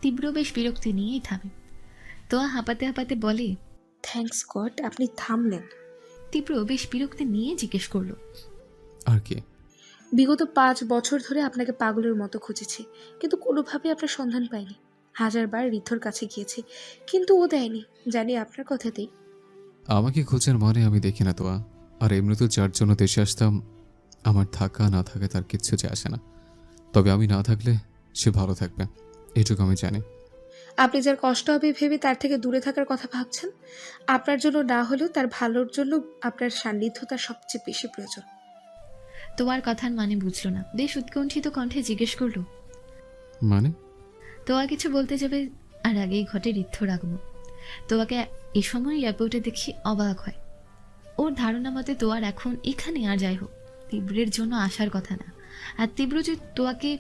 [SPEAKER 3] তীব্র বেশ বিরক্তি নিয়েই থামে। তোয়া হাঁপাতে হাঁপাতে বলে,
[SPEAKER 7] থ্যাঙ্কস গড আপনি থামলেন।
[SPEAKER 3] তীব্র বেশ বিরক্তি নিয়ে জিজ্ঞেস করলো,
[SPEAKER 1] আর কি?
[SPEAKER 7] বিগত 5 বছর ধরে আপনাকে পাগলের মতো খুঁজেছি, কিন্তু কোনোভাবে আপনার সন্ধান পাইনি। হাজারবার ঋদ্ধর কাছে গিয়েছি, কিন্তু ও দেয়নি। জানি আপনার কথাতেই।
[SPEAKER 1] আমাকে খোঁজার মানে আমি দেখি না তোয়া। আর এমনি তো যার জন্য দেশে আসতাম, আমার থাকা না থাকা তার কিচ্ছু যায় আসে না। তবে আমি না থাকলে সে ভালো থাকবে, এটুকু আমি জানি।
[SPEAKER 7] আপনি যার কষ্ট হবে ভেবে তার থেকে দূরে থাকার কথা ভাবছেন। আপনার জন্য না হলেও তার ভালোর জন্য আপনার সান্নিধ্য তার সবচেয়ে বেশি প্রয়োজন।
[SPEAKER 3] তোয়ার কথার মানে বুঝলো না, বেশ উৎকণ্ঠিত কণ্ঠে জিজ্ঞেস করলো,
[SPEAKER 1] মানে?
[SPEAKER 3] তোয়া কিছু বলতে যাবে আর আগেই ঘটে ঋদ্ধর আগমন। তোয়াকে এ সময় এয়ারপোর্টে দেখে অবাক হয়। ওর ধারণা মতে তোয়ার এখন এখানে, আর যাই হোক তীব্রের জন্য আসার কথা না। আর তীব্র যে তোয়াকে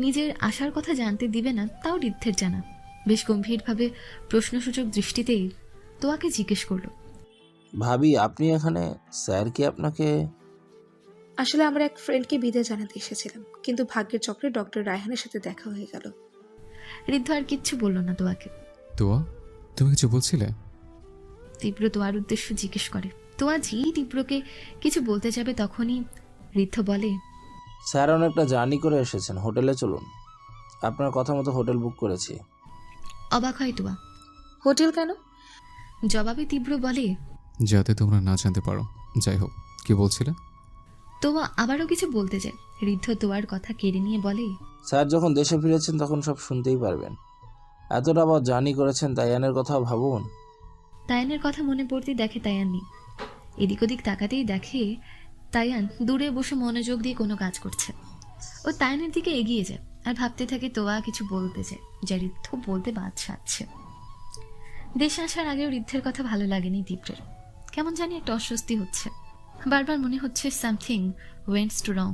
[SPEAKER 3] নিজের আসার কথা জানতে দিবে না তাও ঋদ্ধের জানা। বেশ গম্ভীরভাবে প্রশ্নসূচক দৃষ্টিতেই তোয়াকে জিজ্ঞেস করলো,
[SPEAKER 2] ভাবি আপনি এখানে? স্যার কি আপনাকে?
[SPEAKER 7] আসলে আমরা এক ফ্রেন্ডকে বিদায় জানাতে এসেছিলাম, কিন্তু ভাগ্যের চক্রে ডক্টর রায়হানের সাথে দেখা হয়ে গেল।
[SPEAKER 3] ঋদ্ধ আর কিচ্ছু বলল না তোয়াকে।
[SPEAKER 1] তোয়া, তুমি কিছু বলছিলে?
[SPEAKER 3] তীব্র তোয়ার উদ্দেশ্য জিজ্ঞেস করে। তোয়া যেই তীব্রকে কিছু বলতে যাবে তখনই ঋদ্ধ বলে,
[SPEAKER 2] স্যার অনেকটা জার্নি করে এসেছেন, হোটেলে চলুন। আপনার কথা মতো হোটেল বুক করেছি।
[SPEAKER 3] অবাক হয় তোয়া।
[SPEAKER 7] হোটেল কেন?
[SPEAKER 3] জবাবে তীব্র বলে,
[SPEAKER 1] যাতে তোমরা না জানতে পারো। যাই হোক, কি বলছিলে?
[SPEAKER 3] তোয়া আবারও কিছু বলতে যায়। ঋদ্ধ তোয়ার কথা কেড়ে নিয়ে বলে,
[SPEAKER 2] স্যার যখন দেশে ফিরেছেন তখন সব শুনতেই পারবেন। এতটা আবার জার্নি করেছেন, তাইয়ানের কথাও ভাবুন।
[SPEAKER 3] তায়ানের কথা মনে পড়তে দেখে তায়ান নেই। এদিক ওদিক তাকাতেই দেখে তায়ান দূরে বসে মনোযোগ দিয়ে কোনো কাজ করছে। ও তায়ানের দিকে এগিয়ে যায় আর ভাবতে থাকে তোয়া কিছু বলতে চায়, যা ঋদ্ধ বলতে বাদ সাধছে। দেশে আসার আগেও ঋদ্ধের কথা ভালো লাগেনি তীব্রের। কেমন জানি একটা অস্বস্তি হচ্ছে। বারবার মনে হচ্ছে সামথিং ওয়েন্টস টু রং,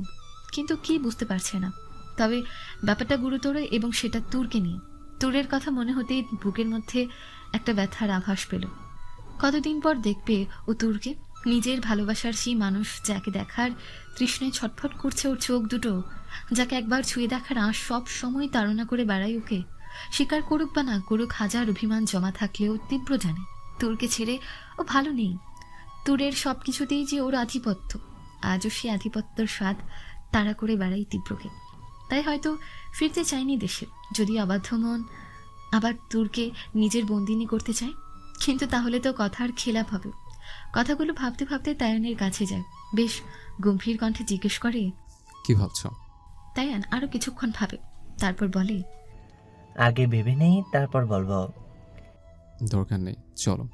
[SPEAKER 3] কিন্তু কি বুঝতে পারছে না। তবে ব্যাপারটা গুরুতর এবং সেটা তুরকে নিয়ে। তুরের কথা মনে হতেই বুকের মধ্যে একটা ব্যথার আভাস পেল। কতদিন পর দেখবে ও তুরকে, নিজের ভালোবাসার সেই মানুষ যাকে দেখার তৃষ্ণায় ছটফট করছে ওর চোখ দুটো, যাকে একবার ছুঁয়ে দেখার আঁশ সব সময় তাড়না করে বেড়ায় ওকে। স্বীকার করুক বা না করুক, হাজার অভিমান জমা থাকলেও তীব্র জানে তুরকে ছেড়ে ও ভালো নেই। তুরের সব কিছুতেই যে ওর আধিপত্য, আজও সে আধিপত্যর স্বাদ তাড়া করে বেড়াই তীব্রকে। তাই হয়তো ফিরতে চায়নি দেশে, যদি অবাধ্য মন আবার তুরকে নিজের বন্দিনী করতে চায়। কিন্তু তাহলে তো কথার খেলাপ হবে। কথাগুলো ভাবতে ভাবতে তায়ানের কাছে যায়, বেশ গম্ভীর কণ্ঠে জিজ্ঞেস করে,
[SPEAKER 1] কি ভাবছ?
[SPEAKER 3] তায়ান আরো কিছুক্ষণ ভাবে, তারপর বলে,
[SPEAKER 5] আগে ভেবে নেই তারপর বলবো।
[SPEAKER 1] দরকার নেই, চলো।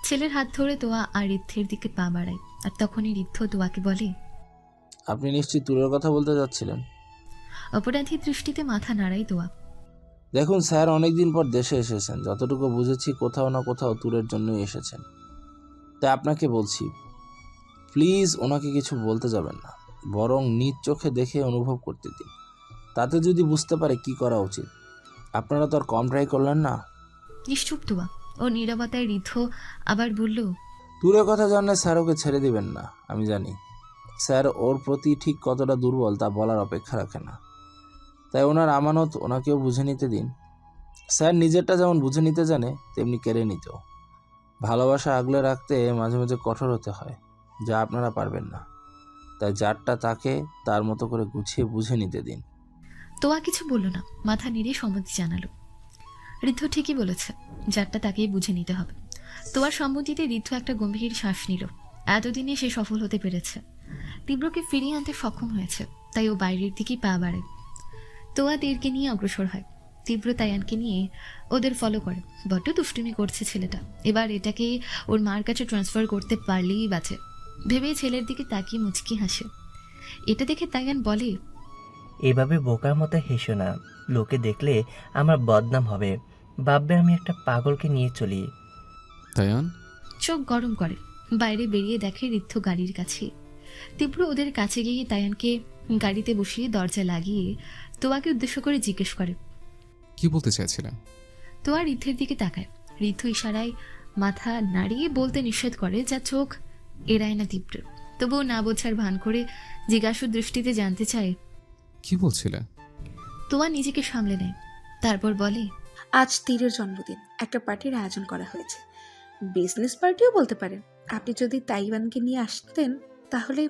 [SPEAKER 3] ছেলের হাত ধরে তোয়া আর ঋদ্ধের দিকে পা বাড়ায়। আর তখনই ঋদ্ধ তোয়াকে বলে,
[SPEAKER 2] আপনি নিশ্চয়ই তুরের কথা বলতে যাচ্ছিলেন।
[SPEAKER 3] অপরাধী দৃষ্টিতে মাথা নাড়াই তোয়া।
[SPEAKER 2] দেখুন স্যার অনেকদিন পর দেশে এসেছেন, যতটুকু বুঝেছি কোথাও না কোথাও তুরের জন্যই এসেছেন। তাই আপনাকে বলছি, প্লিজ ওনাকে কিছু বলতে যাবেন না, বরং নিজ চোখে দেখে অনুভব করতে দিন। তাতে যদি বুঝতে পারে কি করা উচিত। আপনারা তো আর কম ট্রাই করলেন না।
[SPEAKER 3] নিশ্চুপ তোয়া। ও নীরবতায় ঋদ্ধ আবার বলল,
[SPEAKER 2] তুরের কথা জানলে স্যার ওকে ছেড়ে দিবেন না, আমি জানি। স্যার ওর প্রতি ঠিক কতটা দুর্বল তা বলার অপেক্ষা রাখে না। তাই ওনার আমানত ওনাকেও বুঝে নিতে দিন। স্যার নিজেরটা যেমন বুঝে নিতে জানে, তেমনি কেড়ে নিতেও। ভালোবাসা আগলে রাখতে মাঝে মাঝে কঠোর হতে হয়, যা আপনারা পারবেন না। তাই যারটা তাকে তার মতো করে গুছিয়ে বুঝে নিতে দিন।
[SPEAKER 3] তোয়া কিছু বলল না, মাথা নেড়ে সম্মতি জানালো। ঋদ্ধ ঠিকই বলেছে, যারটা তাকেই বুঝে নিতে হবে। তোয়ার সম্মতিতে ঋদ্ধ একটা গম্ভীর শ্বাস নিল। এতদিনে সে সফল হতে পেরেছে, তীব্রকে ফিরিয়ে আনতে সক্ষম হয়েছে। তাই ও বাইরের দিকেই পা বাড়ে। তোয়া তীরকে নিয়ে অগ্রসর হয়, তীব্র তায়ানকে নিয়ে ওদের ফলো করে। বড্ড দুষ্টুমি করছে ছেলেটা, এবার এটাকে ওর মার কাছে ট্রান্সফার করতে পারলেই বাঁচে ভেবে ছেলের দিকে তাকিয়ে মুচকি হাসে। এটা দেখে তায়ান বলে,
[SPEAKER 5] এভাবে বোকার মতো হেসো না, লোকে দেখলে আমার বদনাম হবে, ভাববে আমি একটা পাগলকে নিয়ে চলি।
[SPEAKER 1] তায়ান,
[SPEAKER 3] চোখ গরম করে। বাইরে বেরিয়ে দেখে ঋদ্ধ গাড়ির কাছে। তীব্র ওদের কাছে গিয়ে তায়ানকে গাড়িতে বসিয়ে দরজা লাগিয়ে তোয়াকে উদ্দেশ্য করে জিজ্ঞেস করে।
[SPEAKER 1] কি বলতে চাইছিলে?
[SPEAKER 3] তোয়া ঋদ্ধের দিকে তাকায়। ঋদ্ধ ইশারায় মাথা নাড়িয়ে বলতে নিষেধ করে, যা চোখ এড়ায় না তীব্র। তবুও না বোঝার ভান করে জিজ্ঞাসু দৃষ্টিতে জানতে চায়।
[SPEAKER 1] কি বলছিলে?
[SPEAKER 3] তোয়া নিজেকে সামলে নেয়, তারপর বলে,
[SPEAKER 7] আজ তীরের জন্মদিন, একটা পার্টির আয়োজন করা হয়েছে। বিজনেস পার্টিও বলতে পারেন। আপনি যদি তাইওয়ানকে নিয়ে আসতেন তাহলে।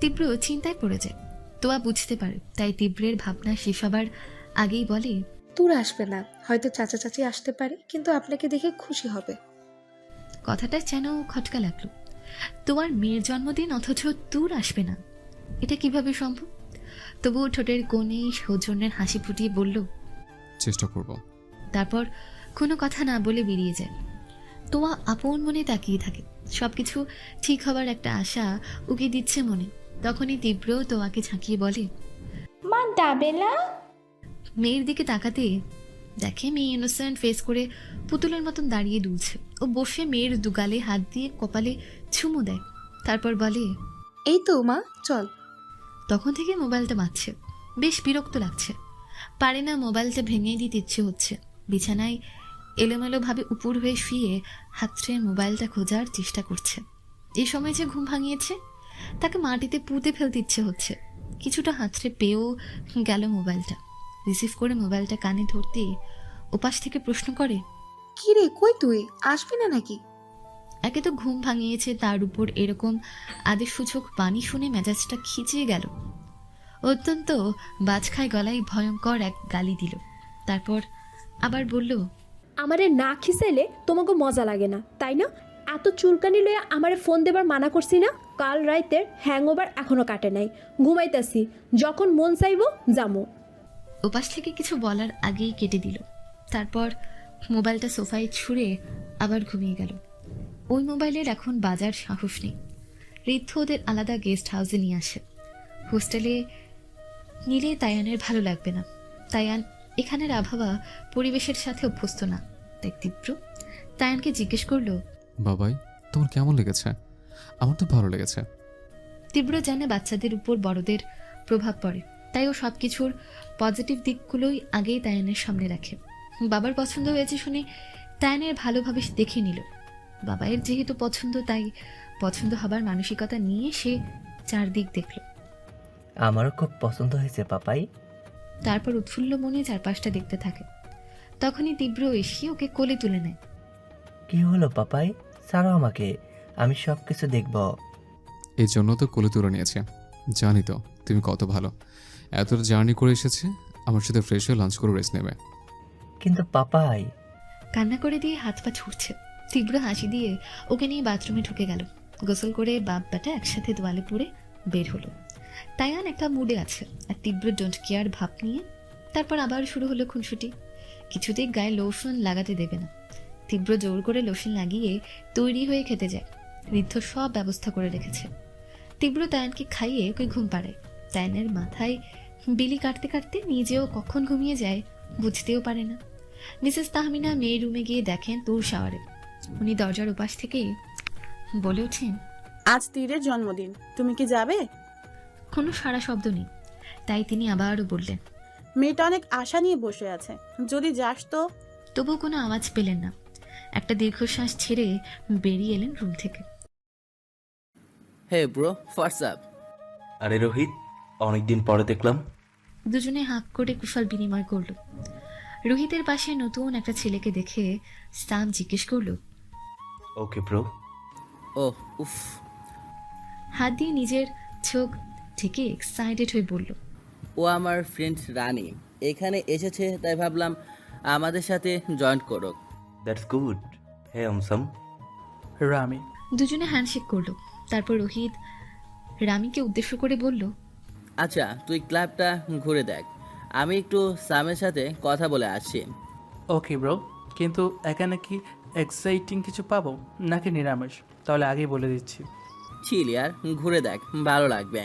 [SPEAKER 3] তীব্র চিন্তায় পড়ে যায়। তোয়া বুঝতে পারে, তাই তীব্রের ভাবনা শেষ হবার আগেই বলে,
[SPEAKER 7] তোর আসবে না, হয়তো চাচা চাচি আসতে পারে, কিন্তু আপনাকে দেখে খুশি হবে।
[SPEAKER 3] কথাটা যেন খটকা লাগলো। তোমার মেয়ের জন্মদিন অথচ তোর আসবে না, এটা কিভাবে সম্ভব? তবুও ঠোঁটের কোণে সৌজন্যের হাসি ফুটিয়ে বলল,
[SPEAKER 1] চেষ্টা করব।
[SPEAKER 3] তারপর কোনো কথা না বলে বেরিয়ে যায়। তোয়া আপন মনে তাকিয়ে থাকে। সবকিছু ঠিক হবার একটা আশা উকি দিচ্ছে মনে। তখনই তীব্র তোয়াকে ঝাঁকিয়ে বলে,
[SPEAKER 6] মা ডাবেলা।
[SPEAKER 3] মেয়ের দিকে তাকাতে দেখে মেয়ে ইনোসেন্ট ফেস করে পুতুলের মতন দাঁড়িয়ে দুলছে। ও বসে মেয়ের দুগালে হাত দিয়ে কপালে চুমু দেয়, তারপর বলে,
[SPEAKER 7] এই তো মা, চল।
[SPEAKER 3] তখন থেকে মোবাইলটা মারছে। বেশ বিরক্ত লাগছে, পারে না মোবাইলটা ভেঙে দিতে ইচ্ছে হচ্ছে। বিছানায় এলোমেলোভাবে উপর হয়ে শুয়ে হাতড়ে মোবাইলটা খোঁজার চেষ্টা করছে। এই সময় যে ঘুম ভাঙিয়েছে, তাকে মাটিতে পুঁতে ফেলতে ইচ্ছে হচ্ছে। কিছুটা হাতড়ে পেয়েও গেল মোবাইলটা। রিসিভ করে মোবাইলটা কানে ধরতে ওপাশ থেকে প্রশ্ন করে,
[SPEAKER 7] কি রে, কই তুই? আসবি না নাকি?
[SPEAKER 3] একে তো ঘুম ভাঙিয়েছে, তার উপর এরকম আদেশসূচক বাণী শুনে মেজাজটা খিচিয়ে গেল। অত্যন্ত বাজখায় গলায় ভয়ঙ্কর এক গালি দিল। তারপর আবার বলল,
[SPEAKER 10] আমারে না খিসাইলে তোমাকে মজা লাগে না, তাই না? এত চুলকানি লইয়া আমারে ফোন দেবার মানা করছি না? কাল রাইতের হ্যাংওভার এখনো কাটে নাই, ঘুমাইতাছি, যখন মন চাইব যামো।
[SPEAKER 3] ওপাশ থেকে কিছু বলার আগেই কেটে দিল। তারপর মোবাইলটা সোফায় ছুঁড়ে আবার ঘুমিয়ে গেল। ওই মোবাইলের এখন বাজার সাহস নেই। ঋদ্ধ ওদের আলাদা গেস্ট হাউসে নিয়ে আসে। হোস্টেলে নিলে তায়ানের ভালো লাগবে না। তায়ান এখানের আবহাওয়া পরিবেশের সাথে অভ্যস্ত না। তাই তীব্র তায়ানকে জিজ্ঞেস করলো,
[SPEAKER 1] বাবাই, তোমার কেমন লেগেছে? আমার তো ভালো লেগেছে।
[SPEAKER 3] তীব্র জানে বাচ্চাদের উপর বড়দের প্রভাব পড়ে, তাই ও সব কিছুর পজিটিভ দিকগুলোই আগেই তায়ানের সামনে রাখে। বাবার পছন্দ হয়েছে শুনে তায়ানের ভালোভাবে দেখে নিল। বাবাইয়ের যেহেতু পছন্দ, তাই পছন্দ হবার মানসিকতা নিয়ে সে চারদিক দেখল।
[SPEAKER 5] আমারও খুব পছন্দ হয়েছে পাপাই।
[SPEAKER 3] তারপর উৎফুল্ল মনে চারপাশটা দেখতে থাকে। তখনই তীব্র এসে ওকে কোলে তুলে নেয়।
[SPEAKER 5] কি হলো পাপাই, ছাড়ো আমাকে, আমি সব কিছু দেখব।
[SPEAKER 1] এই জন্য তো কোলে তুলে নিয়েছে। জানি তো তুমি কত ভালো। এতটা জার্নি করে এসেছে, আমার সাথে ফ্রেশ হয়ে লাঞ্চ করে রেস্ট নেবে।
[SPEAKER 5] কিন্তু পাপাই।
[SPEAKER 3] কান্না করে দিয়ে হাত পা ছুটছে। তীব্র হাসি দিয়ে ওকে নিয়ে বাথরুমে ঢুকে গেল। গোসল করে বাপ বেটা একসাথে তোয়ালে পরে বের হলো। তায়ান একটা মুডে আছে আর তীব্র ডোন্ট কেয়ার ভাব নিয়ে। তারপর আবার শুরু হলো খুনসুটি। কিছুতেই গায়ে লোশন লাগাতে দেবে না। তীব্র জোর করে লোশন লাগিয়ে তৈরি হয়ে খেতে যায়। ঋদ্ধ সব ব্যবস্থা করে রেখেছে। তীব্র তায়ানকে খাইয়ে ওকে ঘুম পাড়ায়। তায়ানের মাথায় বিলি কাটতে কাটতে নিজেও কখন ঘুমিয়ে যায় বুঝতেও পারে না। মিসেস তাহমিনা মেয়ের রুমে গিয়ে দেখেন তুর শাওয়ারে। উনি দরজার উপাস থেকেই বলে ওঠেন,
[SPEAKER 9] আজ তীরের জন্মদিন, তুমি কি যাবে?
[SPEAKER 3] কোনো সাড়া শব্দ নেই, তাই তিনি আবারও বললেন।
[SPEAKER 9] মেয়েটা অনেক আশা নিয়ে বসে আছে, যদি যাস তো।
[SPEAKER 3] তবুও কোনো আওয়াজ পেলেন না। একটা দীর্ঘশ্বাস ছেড়ে বেরিয়ে এলেন রুম থেকে।
[SPEAKER 11] Hey bro, what's up? আরে রোহিত, অনেকদিন পরে দেখলাম।
[SPEAKER 3] দুজনে হাঁক করে কুশল বিনিময় করলো। রোহিতের পাশে নতুন একটা ছেলেকে দেখে সাম জিজ্ঞেস করলো,
[SPEAKER 11] ওকে ব্রো।
[SPEAKER 5] ও উফ।
[SPEAKER 3] হাত দিয়ে নিজের চোখ থেকে এক্সাইটেড হয়ে বলল,
[SPEAKER 5] ও আমার ফ্রেন্ড রানী এখানে এসেছে, তাই ভাবলাম আমাদের সাথে জয়েন করুক।
[SPEAKER 11] That's good. হে অমসম।
[SPEAKER 12] রামি।
[SPEAKER 3] দুজনে হ্যান্ডশেক করলো। তারপর রোহিত রামিকে উদ্দেশ্য করে বলল,
[SPEAKER 5] আচ্ছা তুই ক্লাবটা ঘুরে দেখ, আমি একটু সামের সাথে কথা বলে আসছি।
[SPEAKER 12] ওকে ব্রো, কিন্তু এখানে কি এক্সাইটিং কিছু পাবো নাকি নিরামিষ? তাহলে আগেই বলে দিচ্ছি।
[SPEAKER 5] চিল ইয়ার, ঘুরে দেখ, ভালো লাগবে।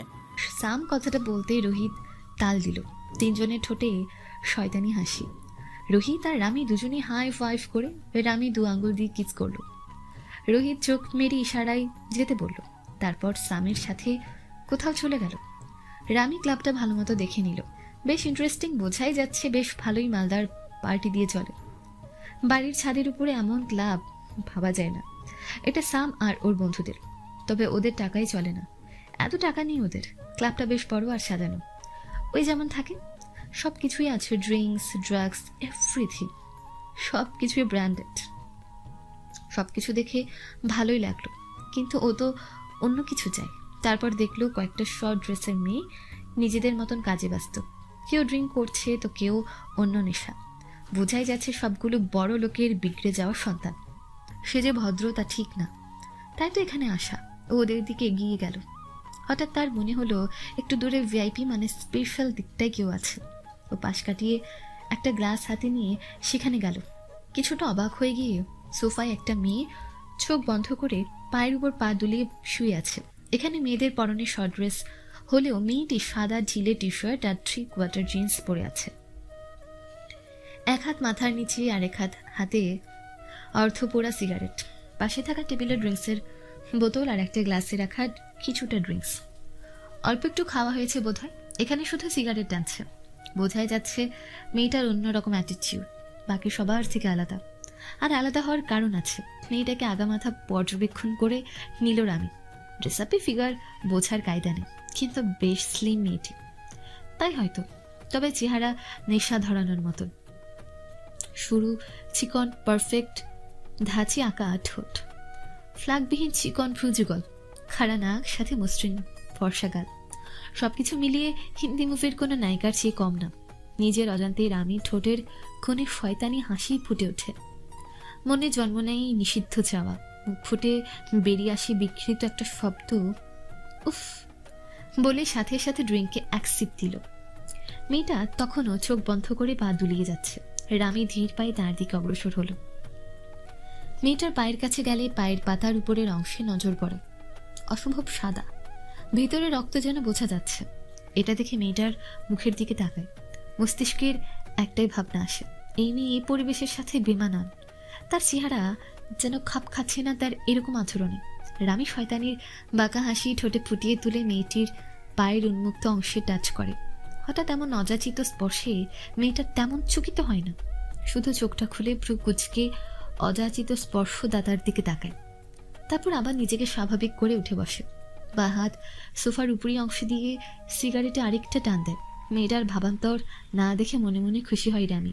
[SPEAKER 3] সাম কথাটা বলতেই রোহিত তাল দিল। তিনজনের ঠোঁটে শয়তানি হাসি। রোহিত আর রামি দুজনে হাই ফাইভ করে রামি 2 আঙ্গুল দিয়ে কিস করলো। রোহিত চোখ মেরে ইশারায় যেতে বলল, তারপর সামের সাথে কোথাও চলে গেল। রামি ক্লাবটা ভালো মতো দেখে নিল। বেশ ইন্টারেস্টিং, বোঝাই যাচ্ছে বেশ ভালোই মালদার পার্টি দিয়ে চলে। বাড়ির ছাদের উপরে এমন ক্লাব ভাবা যায় না। এটা সাম আর ওর বন্ধুদের, তবে ওদের টাকাই চলে না। এত টাকা নেই ওদের। ক্লাবটা বেশ বড় আর সাজানো। ওই যেমন থাকে সব কিছুই আছে, ড্রিঙ্কস, ড্রাগস, এভরিথিং। সব কিছুই ব্র্যান্ডেড। সব কিছু দেখে ভালোই লাগলো, কিন্তু ও তো অন্য কিছু চায়। তারপর দেখলো কয়েকটা শর্ট ড্রেসের মেয়ে নিজেদের মতন কাজে ব্যস্ত। কেউ ড্রিঙ্ক করছে তো কেউ অন্য নেশা। বোঝাই যাচ্ছে সবগুলো বড় লোকের বিগড়ে যাওয়ার সন্তান। সে যে ভদ্র তা ঠিক না, তাই তো এখানে আসা। ও ওদের দিকে এগিয়ে গেল। হঠাৎ তার মনে হলো একটু দূরে ভিআইপি মানে স্পেশাল দিকটায় কেউ আছে। ও পাশ কাটিয়ে একটা গ্লাস হাতে নিয়ে সেখানে গেল। কিছুটা অবাক হয়ে গিয়ে সোফায় একটা মেয়ে চোখ বন্ধ করে পায়ের উপর পা দুলিয়ে শুয়ে আছে। এখানে মেয়েদের পরনে শর্ট ড্রেস হলেও মেয়েটি সাদা ঢিলে টি শার্ট আর 3/4 জিন্স পরে আছে। এক হাত মাথার নিচে আর এক হাতে অর্ধপোড়া সিগারেট। পাশে থাকা টেবিলে ড্রিঙ্কসের বোতল আর একটা গ্লাসে রাখা কিছুটা ড্রিঙ্কস। অল্প একটু খাওয়া হয়েছে বোধহয়। এখানে শুধু সিগারেট টানছে। বোঝাই যাচ্ছে মেয়েটার অন্যরকম অ্যাটিটিউড, বাকি সবার থেকে আলাদা। আর আলাদা হওয়ার কারণ আছে। মেয়েটাকে আগামাথা পর্যবেক্ষণ করে নিল রামি। ড্রেসআপে ফিগার বোঝার কায়দা নেই, কিন্তু বেশ স্লিম মেয়েটি, তাই হয়তো। তবে চেহারা নেশা ধরানোর মতন। সরু চিকন পারফেক্ট ধাঁচি আঁকা ঠোঁট, ফ্ল্যাগবিহীন চিকন ভ্রুযুগল, খাড়া নাক, সাথে মসৃণ ফর্সা গাল। সবকিছু মিলিয়ে হিন্দি মুভির কোনো নায়িকার চেয়ে কম না। নিজের অজান্তেই রামি ঠোঁটের কোণে শয়তানি হাসি ফুটে ওঠে। মনে জন্ম নেয় নিষিদ্ধ চাওয়া। মুখ ফুটে বেরিয়ে আসি বিকৃত একটা শব্দ, উফ বলে সাথে সাথে ড্রিঙ্কে এক সিপ দিল। মেয়েটা তখনও চোখ বন্ধ করে পা দুলিয়ে যাচ্ছে। রামি ধীর পায়ে তার দিকে অগ্রসর হলো। মেয়েটার পায়ের কাছে গেলে পায়ের পাতার উপরের অংশে নজর পড়ে। অসম্ভব সাদা, ভেতরে রক্ত যেন বোঝা যাচ্ছে। এটা দেখে মেয়েটার মুখের দিকে তাকায়। মস্তিষ্কের একটাই ভাবনা আসে, এই মেয়ে এই পরিবেশের সাথে বেমানান। তার চেহারা যেন খাপ খাচ্ছে না তার এরকম আচরণে। রামি শয়তানির বাঁকা হাসি ঠোঁটে ফুটিয়ে তুলে মেয়েটির পায়ের উন্মুক্ত অংশে টাচ করে। হঠাৎ এমন অযাচিত স্পর্শে মেয়েটা তেমন চকিত হয় না, শুধু চোখটা খুলে ভ্রু কুচকে অযাচিত স্পর্শদাতার দিকে তাকায়। তারপর আবার নিজেকে স্বাভাবিক করে উঠে বসে। বা হাত সোফার উপরি অংশ দিয়ে সিগারেটে আরেকটা টান দেয়। মেয়েটার ভাবান্তর না দেখে মনে মনে খুশি হয় রামি।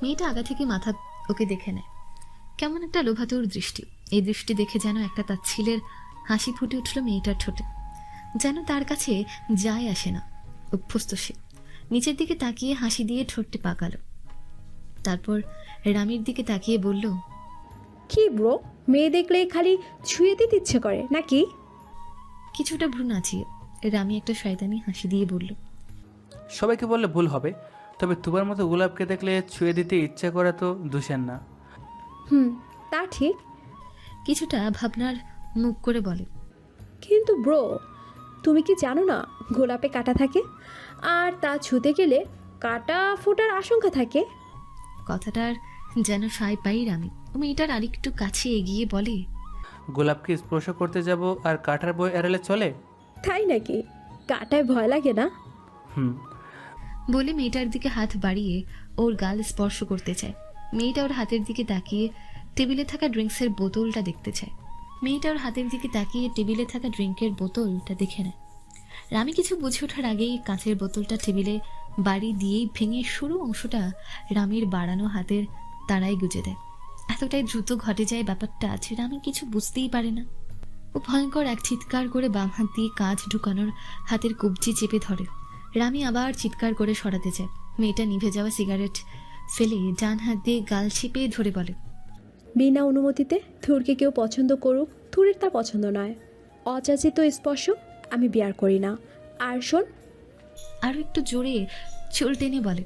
[SPEAKER 3] মেয়েটা আগা থেকে মাথা ওকে দেখে নেয়। কেমন একটা লোভাতুর দৃষ্টি। এই দৃষ্টি দেখে যেন একটা তাচ্ছিলের হাসি ফুটে উঠল মেয়েটার ঠোঁটে। যেন তার কাছে যায় আসে না, অভ্যস্ত সে। নিচের দিকে তাকিয়ে হাসি দিয়ে ঠোঁটটি পাকালো। তারপর রামির দিকে তাকিয়ে বলল,
[SPEAKER 10] কি ব্রো, মেয়ে দেখলে খালি ছুঁয়ে দিতে ইচ্ছে করে নাকি?
[SPEAKER 3] কিছুটা ভ্রু নাচিয়ে রামি একটা শয়তানি হাসি দিয়ে বলল,
[SPEAKER 12] সবাইকে বললে ভুল হবে, তবে তোমার মতো গোলাপকে দেখলে ছুঁয়ে দিতে ইচ্ছা করা তো দোষের না।
[SPEAKER 10] তা ঠিক।
[SPEAKER 3] কিছুটা ভাবনার মুখ করে বলে,
[SPEAKER 10] কিন্তু ব্রো তুমি কি জানো না গোলাপে কাঁটা থাকে, আর তা ছুঁতে গেলে কাঁটা ফোটার আশঙ্কা থাকে।
[SPEAKER 3] কথাটার যেন সায় পাই রামি। মেয়েটার আরেকটু কাছে এগিয়ে বলে,
[SPEAKER 12] গোলাপকে স্পর্শ করতে যাব আর কাঁটার বই এড়ালে চলে?
[SPEAKER 10] তাই নাকি? কাঁটায় ভয় লাগে না?
[SPEAKER 3] বলে মেয়েটার দিকে হাত বাড়িয়ে ওর গাল স্পর্শ করতে চায়। মেয়েটা ওর হাতের দিকে তাকিয়ে টেবিলে থাকা ড্রিঙ্কসের বোতলটা দেখতে চায়। মেয়েটা ওর হাতের দিকে তাকিয়ে টেবিলে থাকা ড্রিঙ্কের বোতলটা দেখে নেয়। রামি কিছু বুঝে ওঠার আগেই কাঁচের বোতলটা টেবিলে বাড়ি দিয়েই ভেঙে সরু অংশটা রামির বাড়ানো হাতের তারাই গুজে দেয়। এতটাই দ্রুত ঘটে যায় ব্যাপারটা যেটা আমি কিছু বুঝতেই পারে না। ও ভয়ঙ্কর এক চিৎকার করে বাম হাত দিয়ে কাঁচ ঢুকানোর হাতের কবজি চেপে ধরে। রামি আবার চিৎকার করে সরাতে যায়। মেয়েটা নিভে যাওয়া সিগারেট ফেলে ডান হাত দিয়ে গাল চেপে ধরে বলে,
[SPEAKER 10] বিনা অনুমতিতে থুরকে কেউ পছন্দ করুক, থুরের তা পছন্দ নয়। অযাচিত স্পর্শ আমি বিয়ার করি না। আর শোন,
[SPEAKER 3] আরও একটু জোরে চুল টেনে বলে,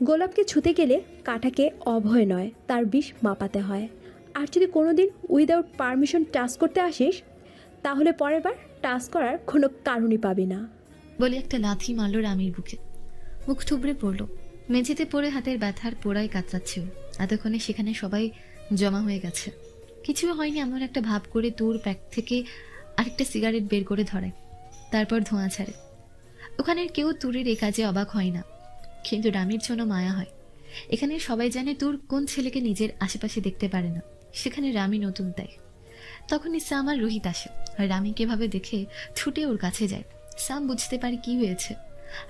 [SPEAKER 10] গোলাপকে ছুতে গেলে কাঁটাকে অভয় নয়, তার বিষ মাপাতে হয়। আর যদি কোনোদিন উইদাউট পারমিশন টাচ করতে আসিস, তাহলে পরের বার টাচ করার কোনো কারণই পাবি না।
[SPEAKER 3] বলে একটা লাথি মারল রামির বুকে। মুখ থুবড়ে পড়ল। মেঝেতে পড়ে হাতের ব্যথার পোড়ায় কাতরাচ্ছে ও। এতক্ষণে সেখানে সবাই জমা হয়ে গেছে। কিছুই হয়নি এমন একটা ভাব করে তুর প্যাক থেকে আরেকটা সিগারেট বের করে ধরায়, তারপর ধোঁয়া ছাড়ে। ওখানের কেউ তুরের এ কাজে অবাক হয় না, কিন্তু রামির জন্য মায়া হয়। এখানে সবাই জানে তুর কোন ছেলেকে নিজের আশেপাশে দেখতে পারে না, সেখানে রামি নতুন তাই। তখনই সাম আর রোহিত আসে, আর রামিকে ভাবে দেখে ছুটে ওর কাছে যায়। সাম বুঝতে পারে কি হয়েছে,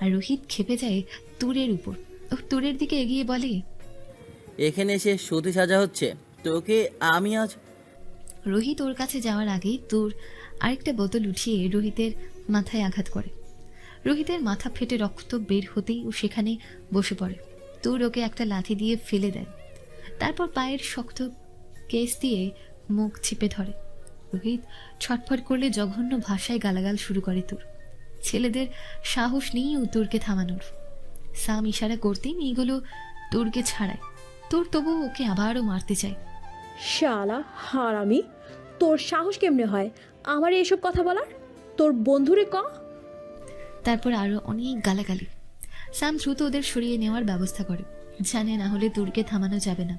[SPEAKER 3] আর রোহিত খেপে যায় তুরের উপর। ও তুরের দিকে এগিয়ে বলে,
[SPEAKER 13] এখানে এসে সতী সাজা হচ্ছে তোকে আমি আজ।
[SPEAKER 3] রোহিত ওর কাছে যাওয়ার আগেই তুর আরেকটা বোতল উঠিয়ে রোহিতের মাথায় আঘাত করে। রোহিতের মাথা ফেটে রক্ত বের হতেই ও সেখানে বসে পড়ে। তুর ওকে একটা লাথি দিয়ে ফেলে দেয়, তারপর পায়ের শক্ত কেস দিয়ে মুখ চিপে ধরে। রোহিত ছটফট করলে জঘন্য ভাষায় গালাগাল শুরু করে তুর। ছেলেদের সাহস নেই তুরকে থামানোর। সাম ইশারা করতেই মেয়েগুলো তুরকে ছাড়ায়। তুর তবু ওকে আবারও মারতে চায়।
[SPEAKER 10] শালা হারামি, তোর সাহস কেমনে হয় আমার এসব কথা বলার? তোর বন্ধুরে ক।
[SPEAKER 3] তারপর আরো অনেক গালাগালি। সাম দ্রুত ওদের সরিয়ে নেওয়ার ব্যবস্থা করে, জানে না হলে তুরকে থামানো যাবে না।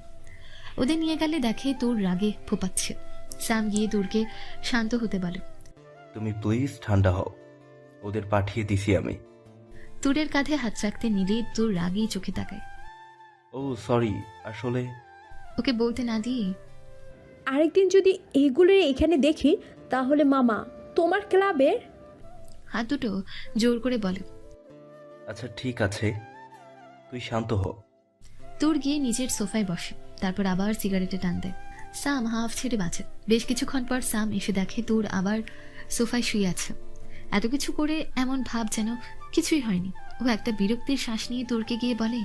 [SPEAKER 3] ওদের নিয়ে গেলে দেখে তোর রাগে ফোপাচ্ছে। সাম গিয়ে তুরকে শান্ত হতে বলে,
[SPEAKER 11] তুমি প্লিজ ঠান্ডা হও, ওদের পাঠিয়ে দিছি আমি।
[SPEAKER 3] তুরের কাঁধে হাত রাখতে নিলে তোর রাগেই চোখে তাকায়।
[SPEAKER 11] ও সরি, আসলে
[SPEAKER 3] ওকে বলতে না দিয়ে,
[SPEAKER 10] আরেকদিন যদি এগুলো এখানে দেখি তাহলে মামা তোমার ক্লাবের।
[SPEAKER 3] হাত দুটো জোর করে বলে।
[SPEAKER 11] আচ্ছা ঠিক আছে, তুই শান্ত হ।
[SPEAKER 3] তোর গিয়ে নিজের সোফায় বসে, তারপর আবার সিগারেটে টান দেয়। সাম হাফ ছেড়ে বাঁচে। বেশ কিছুক্ষণ পর সাম এসে দেখে তোর আবার সোফায় শুয়ে আছে। এত কিছু করে এমন ভাব যেন কিছুই হয়নি। ও একটা বিরক্তির শ্বাস নিয়ে তোরকে গিয়ে বলে,